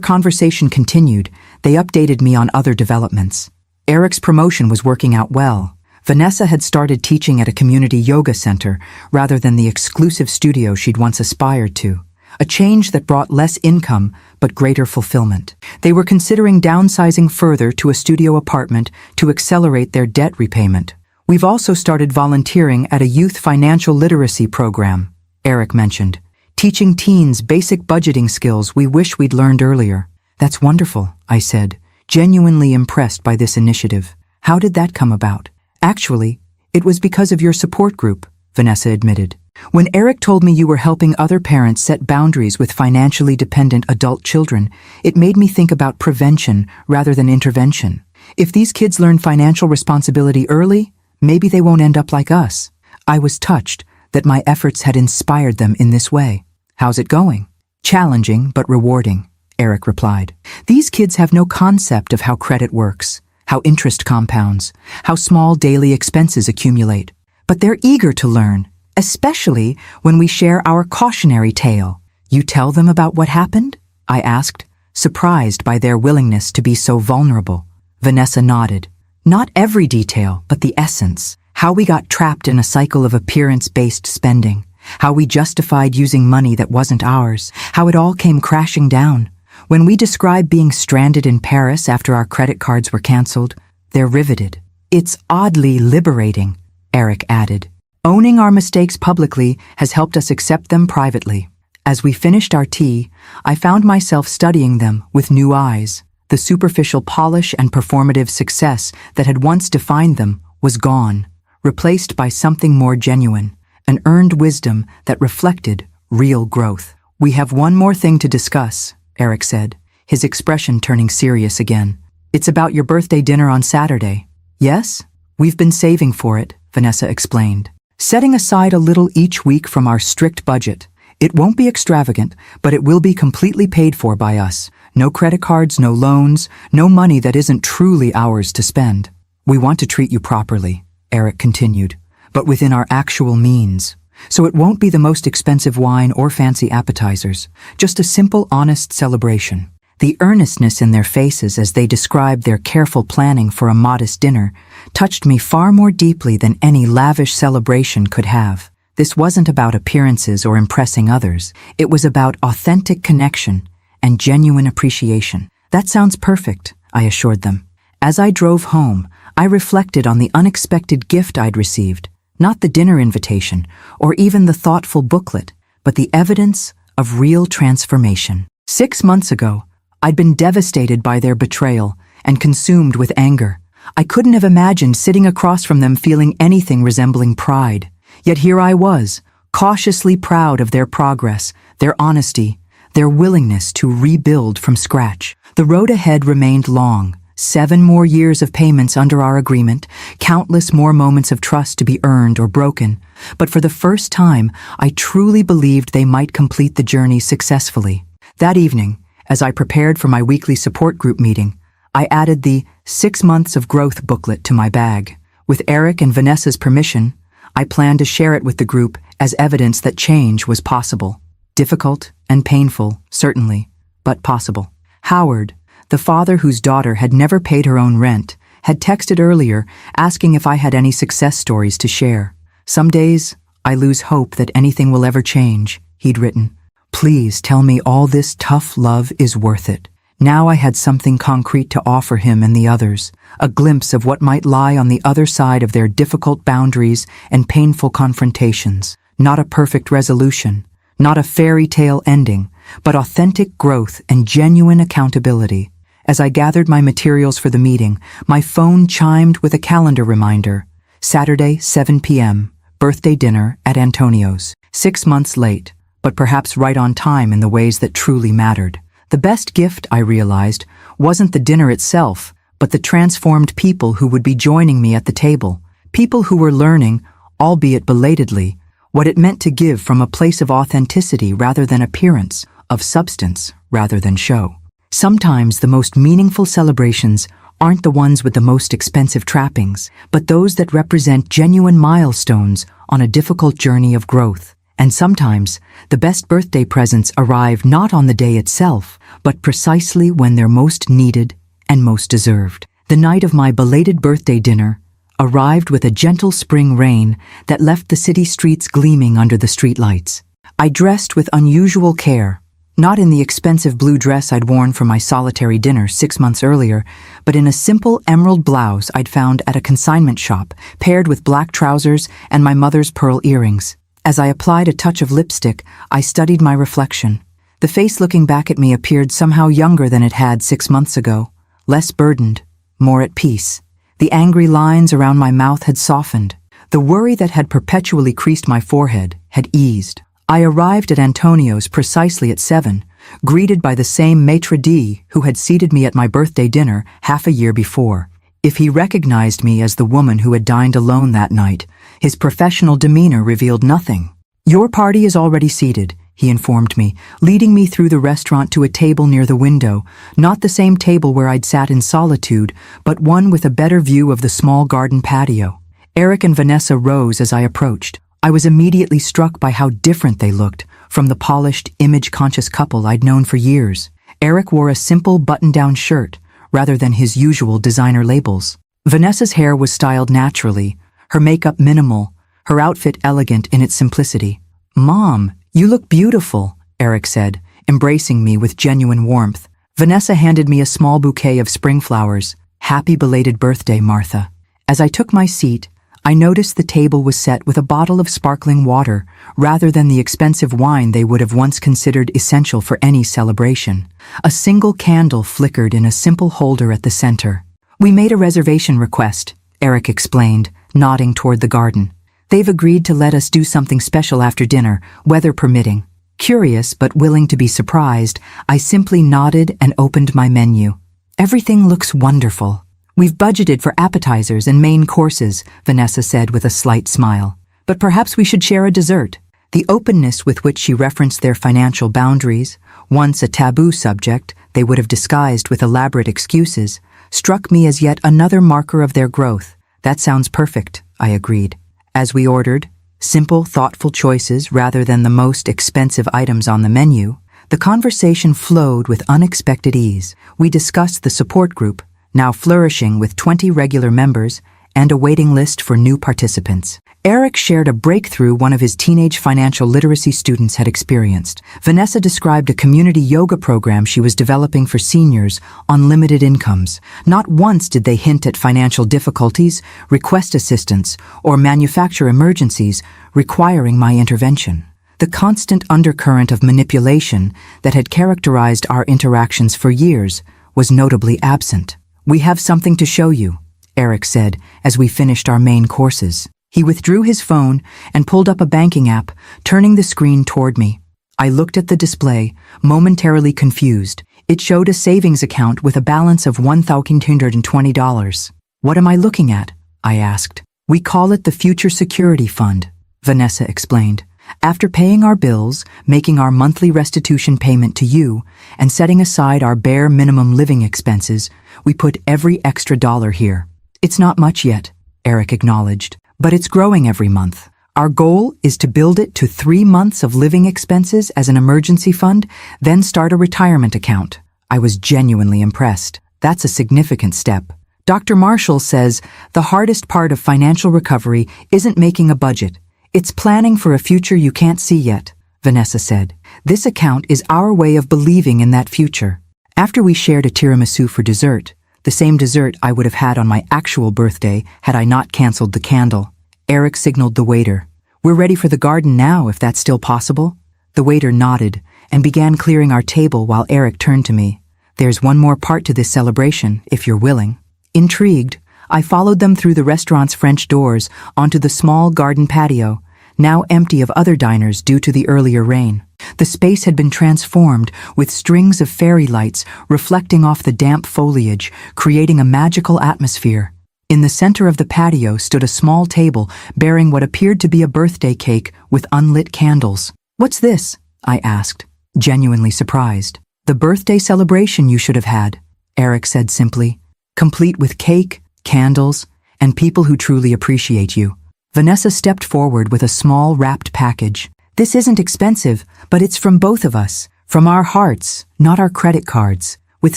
conversation continued, they updated me on other developments. Eric's promotion was working out well. Vanessa had started teaching at a community yoga center rather than the exclusive studio she'd once aspired to, a change that brought less income but greater fulfillment. They were considering downsizing further to a studio apartment to accelerate their debt repayment. We've also started volunteering at a youth financial literacy program, Eric mentioned, teaching teens basic budgeting skills we wish we'd learned earlier. That's wonderful, I said, genuinely impressed by this initiative. How did that come about? Actually, it was because of your support group, Vanessa admitted. When Eric told me you were helping other parents set boundaries with financially dependent adult children, it made me think about prevention rather than intervention. If these kids learn financial responsibility early, maybe they won't end up like us. I was touched that my efforts had inspired them in this way. How's it going? Challenging but rewarding, Eric replied. These kids have no concept of how credit works, how interest compounds, how small daily expenses accumulate. But they're eager to learn, especially when we share our cautionary tale. You tell them about what happened? I asked, surprised by their willingness to be so vulnerable. Vanessa nodded. Not every detail, but the essence. How we got trapped in a cycle of appearance-based spending. How we justified using money that wasn't ours. How it all came crashing down. When we describe being stranded in Paris after our credit cards were canceled, they're riveted. It's oddly liberating, Eric added. Owning our mistakes publicly has helped us accept them privately. As we finished our tea, I found myself studying them with new eyes. The superficial polish and performative success that had once defined them was gone, replaced by something more genuine, an earned wisdom that reflected real growth. We have one more thing to discuss, Eric said, his expression turning serious again. It's about your birthday dinner on Saturday. Yes? We've been saving for it, Vanessa explained. Setting aside a little each week from our strict budget. It won't be extravagant, but it will be completely paid for by us. No credit cards, no loans, no money that isn't truly ours to spend. We want to treat you properly, Eric continued, but within our actual means. So it won't be the most expensive wine or fancy appetizers, just a simple, honest celebration. The earnestness in their faces as they described their careful planning for a modest dinner touched me far more deeply than any lavish celebration could have. This wasn't about appearances or impressing others. It was about authentic connection and genuine appreciation. That sounds perfect, I assured them. As I drove home, I reflected on the unexpected gift I'd received, not the dinner invitation or even the thoughtful booklet, but the evidence of real transformation. 6 months ago, I'd been devastated by their betrayal and consumed with anger. I couldn't have imagined sitting across from them feeling anything resembling pride. Yet here I was, cautiously proud of their progress, their honesty, their willingness to rebuild from scratch. The road ahead remained long. 7 more years of payments under our agreement, countless more moments of trust to be earned or broken. But for the first time, I truly believed they might complete the journey successfully. That evening, as I prepared for my weekly support group meeting, I added the 6 months of growth booklet to my bag. With Eric and Vanessa's permission, I planned to share it with the group as evidence that change was possible. Difficult and painful, certainly, but possible. Howard, the father whose daughter had never paid her own rent, had texted earlier asking if I had any success stories to share. Some days, I lose hope that anything will ever change, he'd written. Please tell me all this tough love is worth it. Now I had something concrete to offer him and the others, a glimpse of what might lie on the other side of their difficult boundaries and painful confrontations. Not a perfect resolution, not a fairy tale ending, but authentic growth and genuine accountability. As I gathered my materials for the meeting, my phone chimed with a calendar reminder. Saturday, 7 p.m., birthday dinner at Antonio's. 6 months late, but perhaps right on time in the ways that truly mattered. The best gift, I realized, wasn't the dinner itself, but the transformed people who would be joining me at the table. People who were learning, albeit belatedly, what it meant to give from a place of authenticity rather than appearance, of substance rather than show. Sometimes the most meaningful celebrations aren't the ones with the most expensive trappings, but those that represent genuine milestones on a difficult journey of growth. And sometimes, the best birthday presents arrive not on the day itself, but precisely when they're most needed and most deserved. The night of my belated birthday dinner arrived with a gentle spring rain that left the city streets gleaming under the streetlights. I dressed with unusual care, not in the expensive blue dress I'd worn for my solitary dinner 6 months earlier, but in a simple emerald blouse I'd found at a consignment shop, paired with black trousers and my mother's pearl earrings. As I applied a touch of lipstick, I studied my reflection. The face looking back at me appeared somehow younger than it had 6 months ago, less burdened, more at peace. The angry lines around my mouth had softened. The worry that had perpetually creased my forehead had eased. I arrived at Antonio's precisely at 7, greeted by the same maitre d' who had seated me at my birthday dinner half a year before. If he recognized me as the woman who had dined alone that night, his professional demeanor revealed nothing. "Your party is already seated," he informed me, leading me through the restaurant to a table near the window, not the same table where I'd sat in solitude, but one with a better view of the small garden patio. Eric and Vanessa rose as I approached. I was immediately struck by how different they looked from the polished, image-conscious couple I'd known for years. Eric wore a simple button-down shirt, rather than his usual designer labels. Vanessa's hair was styled naturally, her makeup minimal, her outfit elegant in its simplicity. "Mom, you look beautiful," Eric said, embracing me with genuine warmth. Vanessa handed me a small bouquet of spring flowers. "Happy belated birthday, Martha." As I took my seat, I noticed the table was set with a bottle of sparkling water, rather than the expensive wine they would have once considered essential for any celebration. A single candle flickered in a simple holder at the center. "We made a reservation request," Eric explained, nodding toward the garden. "They've agreed to let us do something special after dinner, weather permitting." Curious but willing to be surprised, I simply nodded and opened my menu. "Everything looks wonderful." "We've budgeted for appetizers and main courses," Vanessa said with a slight smile. "But perhaps we should share a dessert." The openness with which she referenced their financial boundaries, once a taboo subject they would have disguised with elaborate excuses, struck me as yet another marker of their growth. "That sounds perfect," I agreed. As we ordered, simple, thoughtful choices rather than the most expensive items on the menu, the conversation flowed with unexpected ease. We discussed the support group, now flourishing with 20 regular members, and a waiting list for new participants. Eric shared a breakthrough one of his teenage financial literacy students had experienced. Vanessa described a community yoga program she was developing for seniors on limited incomes. Not once did they hint at financial difficulties, request assistance, or manufacture emergencies requiring my intervention. The constant undercurrent of manipulation that had characterized our interactions for years was notably absent. "We have something to show you," Eric said as we finished our main courses. He withdrew his phone and pulled up a banking app, turning the screen toward me. I looked at the display, momentarily confused. It showed a savings account with a balance of $1,220. "What am I looking at?" I asked. "We call it the Future Security Fund," Vanessa explained. "After paying our bills, making our monthly restitution payment to you, and setting aside our bare minimum living expenses, we put every extra dollar here. It's not much yet," Eric acknowledged, "but it's growing every month. Our goal is to build it to 3 months of living expenses as an emergency fund, then start a retirement account." I was genuinely impressed. That's a significant step. Dr. Marshall says the hardest part of financial recovery isn't making a budget. It's planning for a future you can't see yet, Vanessa said. This account is our way of believing in that future. After we shared a tiramisu for dessert, the same dessert I would have had on my actual birthday had I not canceled the candle, Eric signaled the waiter. "We're ready for the garden now, if that's still possible." The waiter nodded and began clearing our table while Eric turned to me. "There's one more part to this celebration, if you're willing." Intrigued, I followed them through the restaurant's French doors onto the small garden patio, now empty of other diners due to the earlier rain. The space had been transformed with strings of fairy lights reflecting off the damp foliage, creating a magical atmosphere. In the center of the patio stood a small table bearing what appeared to be a birthday cake with unlit candles. "What's this?" I asked, genuinely surprised. "The birthday celebration you should have had," Eric said simply, "complete with cake, candles, and people who truly appreciate you." Vanessa stepped forward with a small wrapped package. "This isn't expensive, but it's from both of us, from our hearts, not our credit cards." With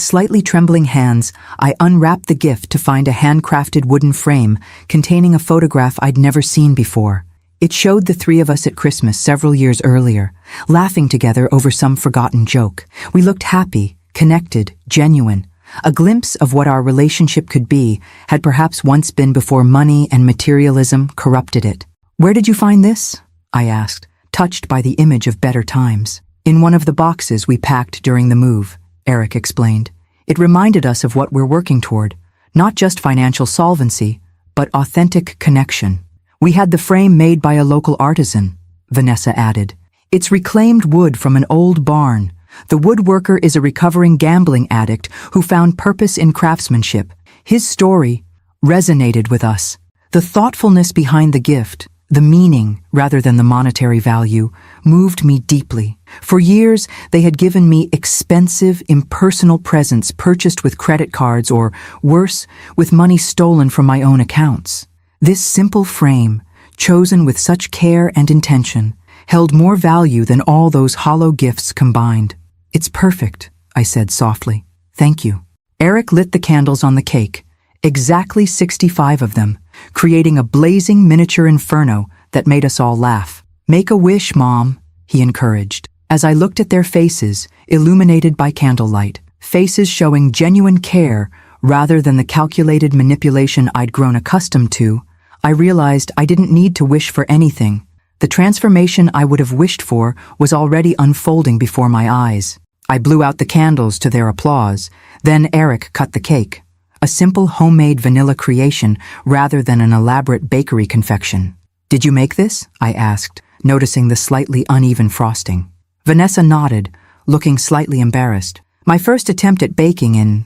slightly trembling hands, I unwrapped the gift to find a handcrafted wooden frame containing a photograph I'd never seen before. It showed the three of us at Christmas several years earlier, laughing together over some forgotten joke. We looked happy, connected, genuine. A glimpse of what our relationship could be had perhaps once been before money and materialism corrupted it. "Where did you find this?" I asked, touched by the image of better times. "In one of the boxes we packed during the move," Eric explained. "It reminded us of what we're working toward, not just financial solvency, but authentic connection." "We had the frame made by a local artisan," Vanessa added. "It's reclaimed wood from an old barn. The woodworker is a recovering gambling addict who found purpose in craftsmanship. His story resonated with us. The thoughtfulness behind the gift, the meaning rather than the monetary value, moved me deeply. For years, they had given me expensive, impersonal presents purchased with credit cards or, worse, with money stolen from my own accounts. This simple frame, chosen with such care and intention, held more value than all those hollow gifts combined. "It's perfect," I said softly. "Thank you." Eric lit the candles on the cake, exactly 65 of them, creating a blazing miniature inferno that made us all laugh. "Make a wish, Mom," he encouraged. As I looked at their faces, illuminated by candlelight, faces showing genuine care rather than the calculated manipulation I'd grown accustomed to, I realized I didn't need to wish for anything. The transformation I would have wished for was already unfolding before my eyes. I blew out the candles to their applause. Then Eric cut the cake. A simple homemade vanilla creation rather than an elaborate bakery confection. "Did you make this?" I asked, noticing the slightly uneven frosting. Vanessa nodded, looking slightly embarrassed. "My first attempt at baking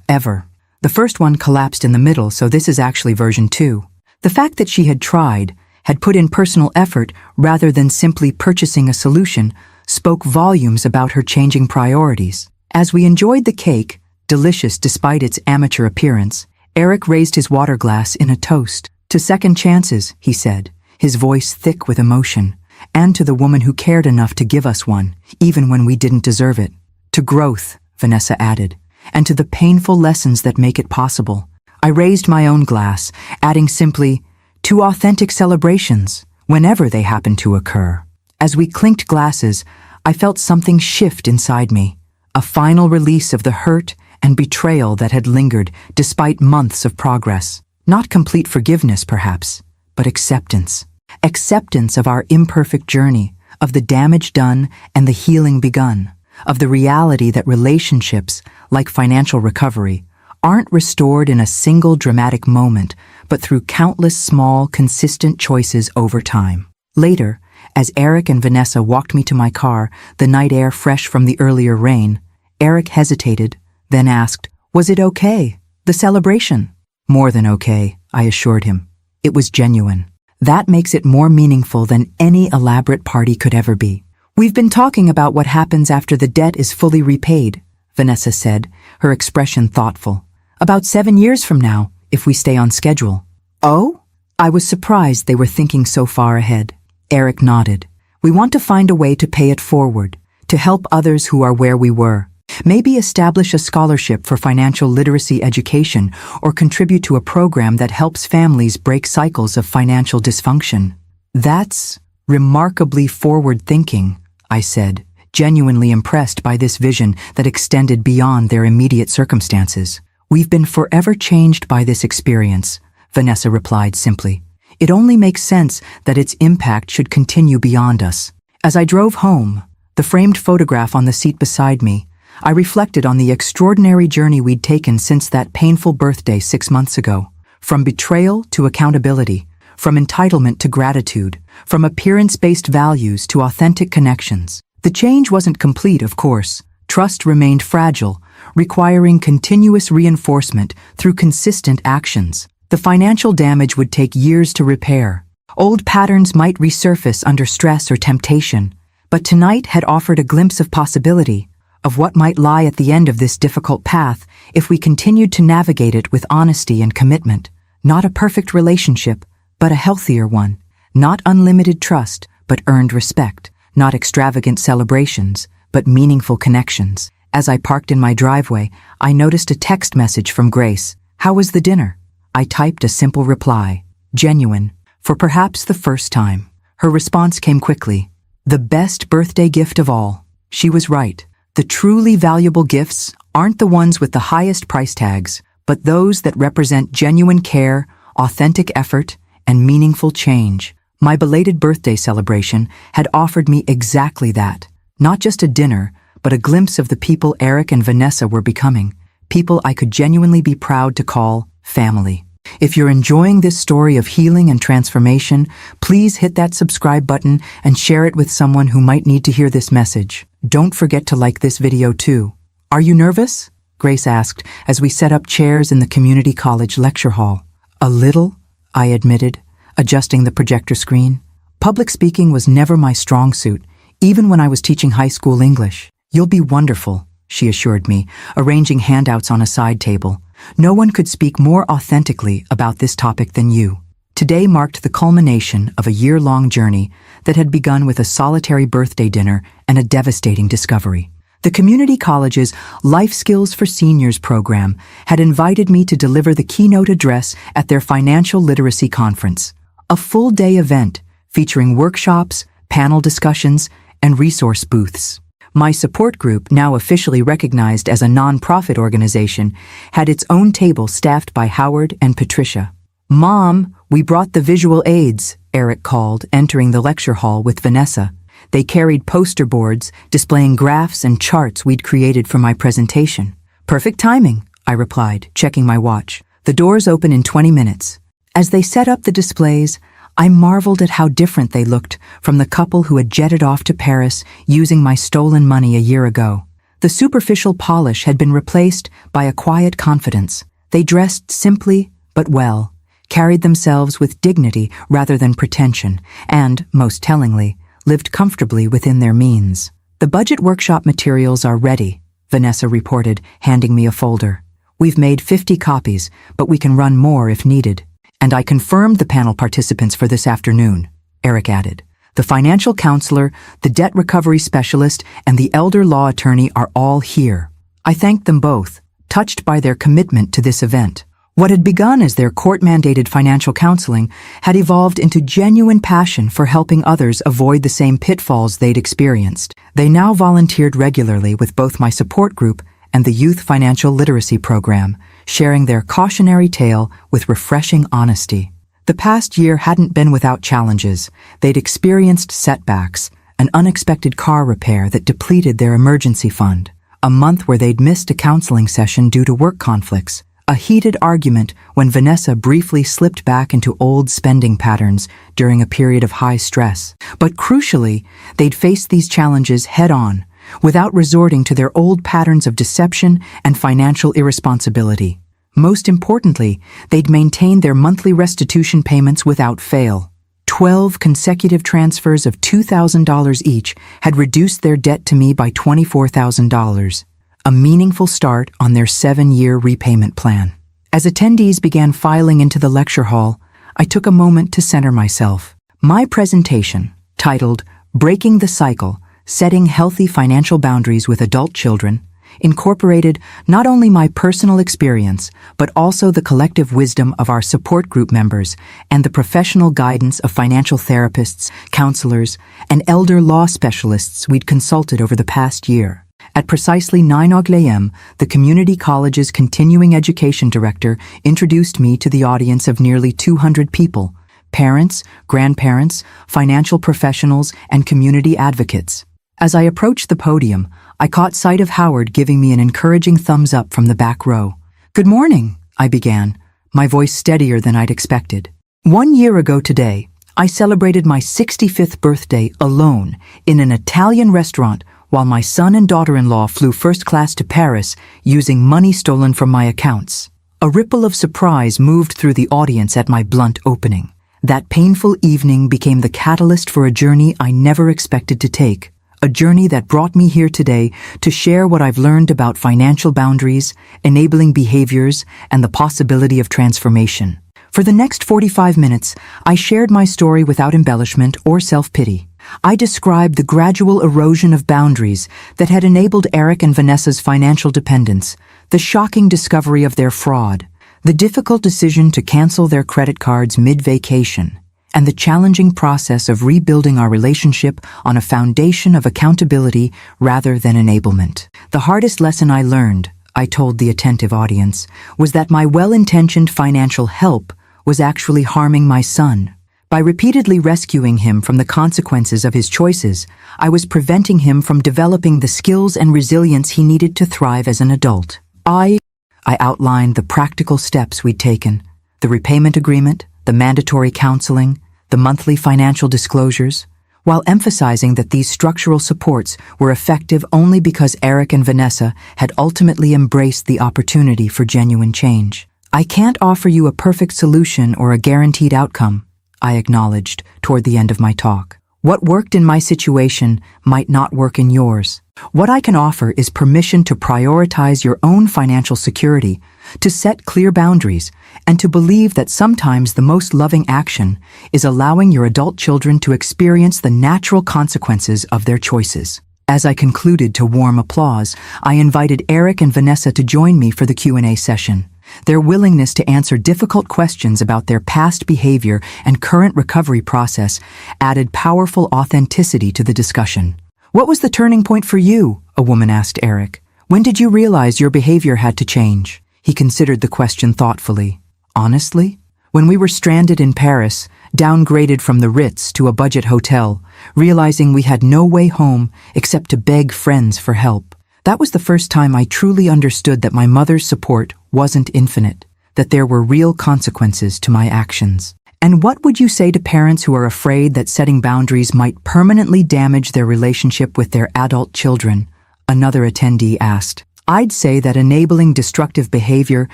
ever. The first one collapsed in the middle, so this is actually version 2. The fact that she had tried, had put in personal effort rather than simply purchasing a solution, spoke volumes about her changing priorities. As we enjoyed the cake, delicious despite its amateur appearance, Eric raised his water glass in a toast. "To second chances," he said, his voice thick with emotion, "and to the woman who cared enough to give us one, even when we didn't deserve it. To growth," Vanessa added, "and to the painful lessons that make it possible." I raised my own glass, adding simply, "To authentic celebrations, whenever they happen to occur." As we clinked glasses, I felt something shift inside me, a final release of the hurt and betrayal that had lingered despite months of progress. Not complete forgiveness, perhaps, but acceptance. Acceptance of our imperfect journey, of the damage done and the healing begun, of the reality that relationships, like financial recovery, aren't restored in a single dramatic moment, but through countless small, consistent choices over time. Later, as Eric and Vanessa walked me to my car, the night air fresh from the earlier rain, Eric hesitated, then asked, "Was it okay? The celebration?" "More than okay," I assured him. "It was genuine. That makes it more meaningful than any elaborate party could ever be." "We've been talking about what happens after the debt is fully repaid," Vanessa said, her expression thoughtful. "About 7 years from now, if we stay on schedule." "Oh?" I was surprised they were thinking so far ahead. Eric nodded. "We want to find a way to pay it forward, to help others who are where we were. Maybe establish a scholarship for financial literacy education or contribute to a program that helps families break cycles of financial dysfunction." "That's remarkably forward-thinking," I said, genuinely impressed by this vision that extended beyond their immediate circumstances. "We've been forever changed by this experience," Vanessa replied simply. "It only makes sense that its impact should continue beyond us." As I drove home, the framed photograph on the seat beside me, I reflected on the extraordinary journey we'd taken since that painful birthday 6 months ago. From betrayal to accountability, from entitlement to gratitude, from appearance-based values to authentic connections. The change wasn't complete, of course. Trust remained fragile, requiring continuous reinforcement through consistent actions. The financial damage would take years to repair. Old patterns might resurface under stress or temptation, but tonight had offered a glimpse of possibility, of what might lie at the end of this difficult path if we continued to navigate it with honesty and commitment. Not a perfect relationship, but a healthier one. Not unlimited trust, but earned respect. Not extravagant celebrations, but meaningful connections. As I parked in my driveway, I noticed a text message from Grace. "How was the dinner?" I typed a simple reply. Genuine. For perhaps the first time. Her response came quickly. "The best birthday gift of all." She was right. The truly valuable gifts aren't the ones with the highest price tags, but those that represent genuine care, authentic effort, and meaningful change. My belated birthday celebration had offered me exactly that. Not just a dinner, but a glimpse of the people Eric and Vanessa were becoming. People I could genuinely be proud to call family. If you're enjoying this story of healing and transformation, please hit that subscribe button and share it with someone who might need to hear this message. Don't forget to like this video too. "Are you nervous?" Grace asked as we set up chairs in the community college lecture hall. "A little," I admitted, adjusting the projector screen. Public speaking was never my strong suit, even when I was teaching high school English. "You'll be wonderful," she assured me, arranging handouts on a side table. "No one could speak more authentically about this topic than you." Today marked the culmination of a year-long journey that had begun with a solitary birthday dinner and a devastating discovery. The community college's Life Skills for Seniors program had invited me to deliver the keynote address at their financial literacy conference, a full-day event featuring workshops, panel discussions, and resource booths. My support group, now officially recognized as a nonprofit organization, had its own table staffed by Howard and Patricia. "Mom, we brought the visual aids," Eric called, entering the lecture hall with Vanessa. They carried poster boards displaying graphs and charts we'd created for my presentation. "Perfect timing," I replied, checking my watch. "The doors open in 20 minutes. As they set up the displays, I marveled at how different they looked from the couple who had jetted off to Paris using my stolen money a year ago. The superficial polish had been replaced by a quiet confidence. They dressed simply but well, carried themselves with dignity rather than pretension, and, most tellingly, lived comfortably within their means. "The budget workshop materials are ready," Vanessa reported, handing me a folder. "We've made 50 copies, but we can run more if needed." "And I confirmed the panel participants for this afternoon," Eric added. "The financial counselor, the debt recovery specialist, and the elder law attorney are all here." I thanked them both, touched by their commitment to this event. What had begun as their court-mandated financial counseling had evolved into genuine passion for helping others avoid the same pitfalls they'd experienced. They now volunteered regularly with both my support group and the Youth Financial Literacy Program, sharing their cautionary tale with refreshing honesty. The past year hadn't been without challenges. They'd experienced setbacks, an unexpected car repair that depleted their emergency fund, a month where they'd missed a counseling session due to work conflicts, a heated argument when Vanessa briefly slipped back into old spending patterns during a period of high stress. But crucially, they'd faced these challenges head-on, without resorting to their old patterns of deception and financial irresponsibility. Most importantly, they'd maintained their monthly restitution payments without fail. 12 consecutive transfers of $2,000 each had reduced their debt to me by $24,000. A meaningful start on their 7-year repayment plan. As attendees began filing into the lecture hall, I took a moment to center myself. My presentation, titled "Breaking the Cycle, Setting Healthy Financial Boundaries with Adult Children," incorporated not only my personal experience, but also the collective wisdom of our support group members and the professional guidance of financial therapists, counselors, and elder law specialists we'd consulted over the past year. At precisely 9 a.m., the community college's continuing education director introduced me to the audience of nearly 200 people, parents, grandparents, financial professionals, and community advocates. As I approached the podium, I caught sight of Howard giving me an encouraging thumbs up from the back row. "Good morning," I began, my voice steadier than I'd expected. 1 year ago today, I celebrated my 65th birthday alone in an Italian restaurant while my son and daughter-in-law flew first class to Paris using money stolen from my accounts. A ripple of surprise moved through the audience at my blunt opening. That painful evening became the catalyst for a journey I never expected to take. A journey that brought me here today to share what I've learned about financial boundaries, enabling behaviors, and the possibility of transformation. For the next 45 minutes, I shared my story without embellishment or self-pity. I described the gradual erosion of boundaries that had enabled Eric and Vanessa's financial dependence, the shocking discovery of their fraud, the difficult decision to cancel their credit cards mid-vacation, and the challenging process of rebuilding our relationship on a foundation of accountability rather than enablement. The hardest lesson I learned, I told the attentive audience, was that my well-intentioned financial help was actually harming my son. By repeatedly rescuing him from the consequences of his choices, I was preventing him from developing the skills and resilience he needed to thrive as an adult. I outlined the practical steps we'd taken, the repayment agreement, the mandatory counseling, the monthly financial disclosures, while emphasizing that these structural supports were effective only because Eric and Vanessa had ultimately embraced the opportunity for genuine change. "I can't offer you a perfect solution or a guaranteed outcome," I acknowledged toward the end of my talk. "What worked in my situation might not work in yours. What I can offer is permission to prioritize your own financial security, to set clear boundaries, and to believe that sometimes the most loving action is allowing your adult children to experience the natural consequences of their choices." As I concluded to warm applause, I invited Eric and Vanessa to join me for the Q&A session. Their willingness to answer difficult questions about their past behavior and current recovery process added powerful authenticity to the discussion. "What was the turning point for you?" a woman asked Eric. "When did you realize your behavior had to change?" He considered the question thoughtfully. "Honestly, when we were stranded in Paris, downgraded from the Ritz to a budget hotel, realizing we had no way home except to beg friends for help. That was the first time I truly understood that my mother's support wasn't infinite, that there were real consequences to my actions." "And what would you say to parents who are afraid that setting boundaries might permanently damage their relationship with their adult children?" another attendee asked. "I'd say that enabling destructive behavior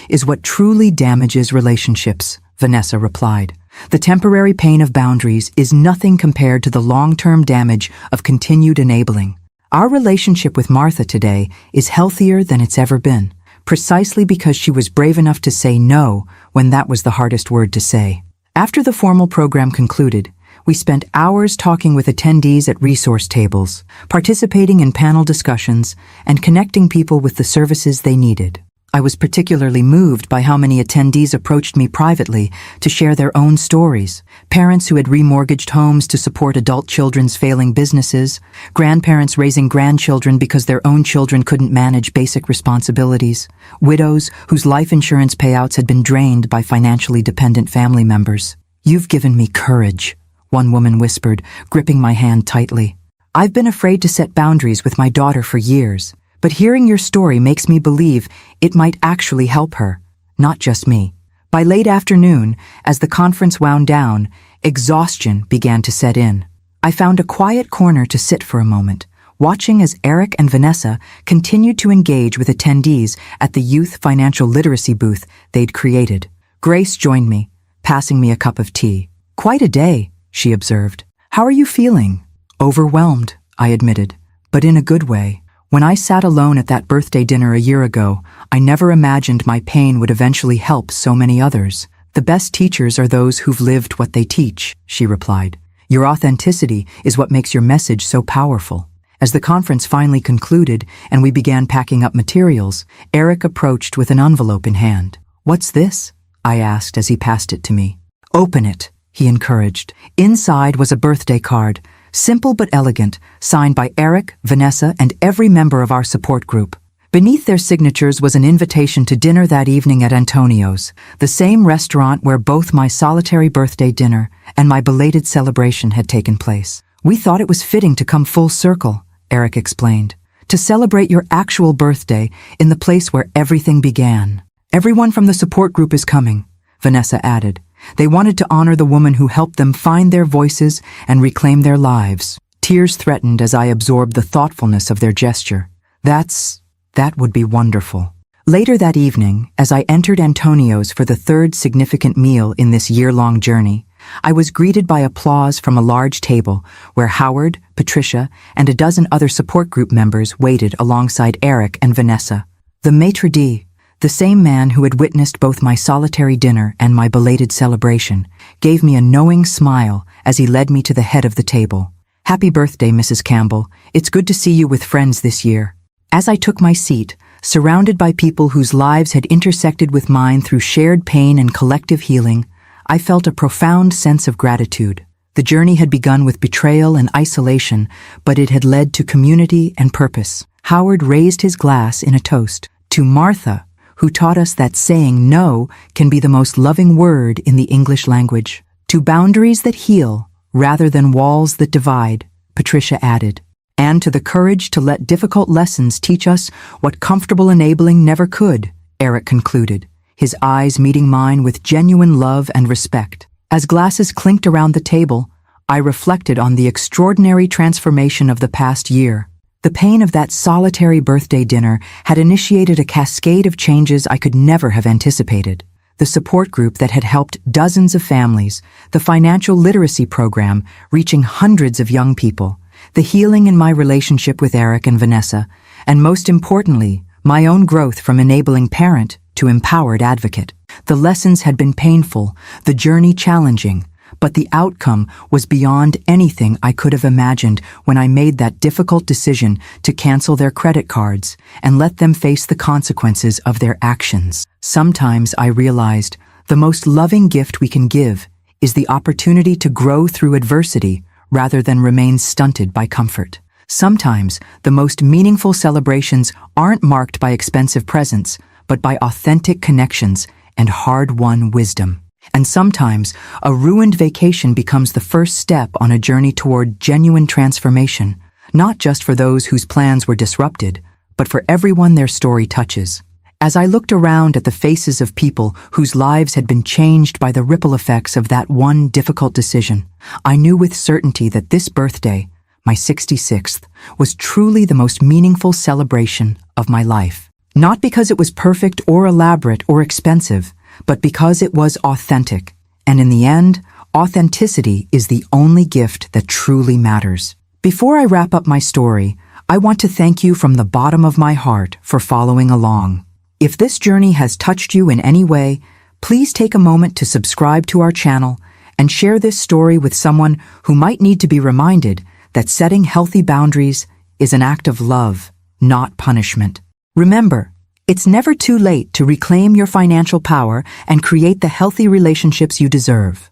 is what truly damages relationships," Vanessa replied. "The temporary pain of boundaries is nothing compared to the long-term damage of continued enabling. Our relationship with Martha today is healthier than it's ever been, precisely because she was brave enough to say no when that was the hardest word to say." After the formal program concluded, we spent hours talking with attendees at resource tables, participating in panel discussions, and connecting people with the services they needed. I was particularly moved by how many attendees approached me privately to share their own stories. Parents who had remortgaged homes to support adult children's failing businesses, grandparents raising grandchildren because their own children couldn't manage basic responsibilities, widows whose life insurance payouts had been drained by financially dependent family members. "You've given me courage," one woman whispered, gripping my hand tightly. "I've been afraid to set boundaries with my daughter for years. But hearing your story makes me believe it might actually help her, not just me." By late afternoon, as the conference wound down, exhaustion began to set in. I found a quiet corner to sit for a moment, watching as Eric and Vanessa continued to engage with attendees at the youth financial literacy booth they'd created. Grace joined me, passing me a cup of tea. "Quite a day," she observed. "How are you feeling?" "Overwhelmed," I admitted, but in a good way. When I sat alone at that birthday dinner a year ago, I never imagined my pain would eventually help so many others. "The best teachers are those who've lived what they teach," she replied. "Your authenticity is what makes your message so powerful." As the conference finally concluded and we began packing up materials, Eric approached with an envelope in hand. "What's this?" I asked as he passed it to me. "Open it," he encouraged. Inside was a birthday card, simple but elegant, signed by Eric, Vanessa, and every member of our support group. Beneath their signatures was an invitation to dinner that evening at Antonio's, the same restaurant where both my solitary birthday dinner and my belated celebration had taken place. "We thought it was fitting to come full circle," Eric explained, "to celebrate your actual birthday in the place where everything began. Everyone from the support group is coming," Vanessa added. "They wanted to honor the woman who helped them find their voices and reclaim their lives." Tears threatened as I absorbed the thoughtfulness of their gesture. That would be wonderful. Later that evening, as I entered Antonio's for the third significant meal in this year-long journey, I was greeted by applause from a large table where Howard, Patricia, and a dozen other support group members waited alongside Eric and Vanessa. The maitre d', the same man who had witnessed both my solitary dinner and my belated celebration, gave me a knowing smile as he led me to the head of the table. "Happy birthday, Mrs. Campbell. It's good to see you with friends this year." As I took my seat, surrounded by people whose lives had intersected with mine through shared pain and collective healing, I felt a profound sense of gratitude. The journey had begun with betrayal and isolation, but it had led to community and purpose. Howard raised his glass in a toast to Martha, who taught us that saying no can be the most loving word in the English language. "To boundaries that heal, rather than walls that divide," Patricia added. "And to the courage to let difficult lessons teach us what comfortable enabling never could," Eric concluded, his eyes meeting mine with genuine love and respect. As glasses clinked around the table, I reflected on the extraordinary transformation of the past year. The pain of that solitary birthday dinner had initiated a cascade of changes I could never have anticipated. The support group that had helped dozens of families, the financial literacy program reaching hundreds of young people, the healing in my relationship with Eric and Vanessa, and most importantly, my own growth from enabling parent to empowered advocate. The lessons had been painful, the journey challenging, but the outcome was beyond anything I could have imagined when I made that difficult decision to cancel their credit cards and let them face the consequences of their actions. Sometimes I realized the most loving gift we can give is the opportunity to grow through adversity rather than remain stunted by comfort. Sometimes the most meaningful celebrations aren't marked by expensive presents, but by authentic connections and hard-won wisdom. And sometimes a ruined vacation becomes the first step on a journey toward genuine transformation, not just for those whose plans were disrupted, but for everyone their story touches. As I looked around at the faces of people whose lives had been changed by the ripple effects of that one difficult decision, I knew with certainty that this birthday, my 66th, was truly the most meaningful celebration of my life. Not because it was perfect or elaborate or expensive, but because it was authentic. And in the end, authenticity is the only gift that truly matters. Before I wrap up my story, I want to thank you from the bottom of my heart for following along. If this journey has touched you in any way, please take a moment to subscribe to our channel and share this story with someone who might need to be reminded that setting healthy boundaries is an act of love, not punishment. Remember, it's never too late to reclaim your financial power and create the healthy relationships you deserve.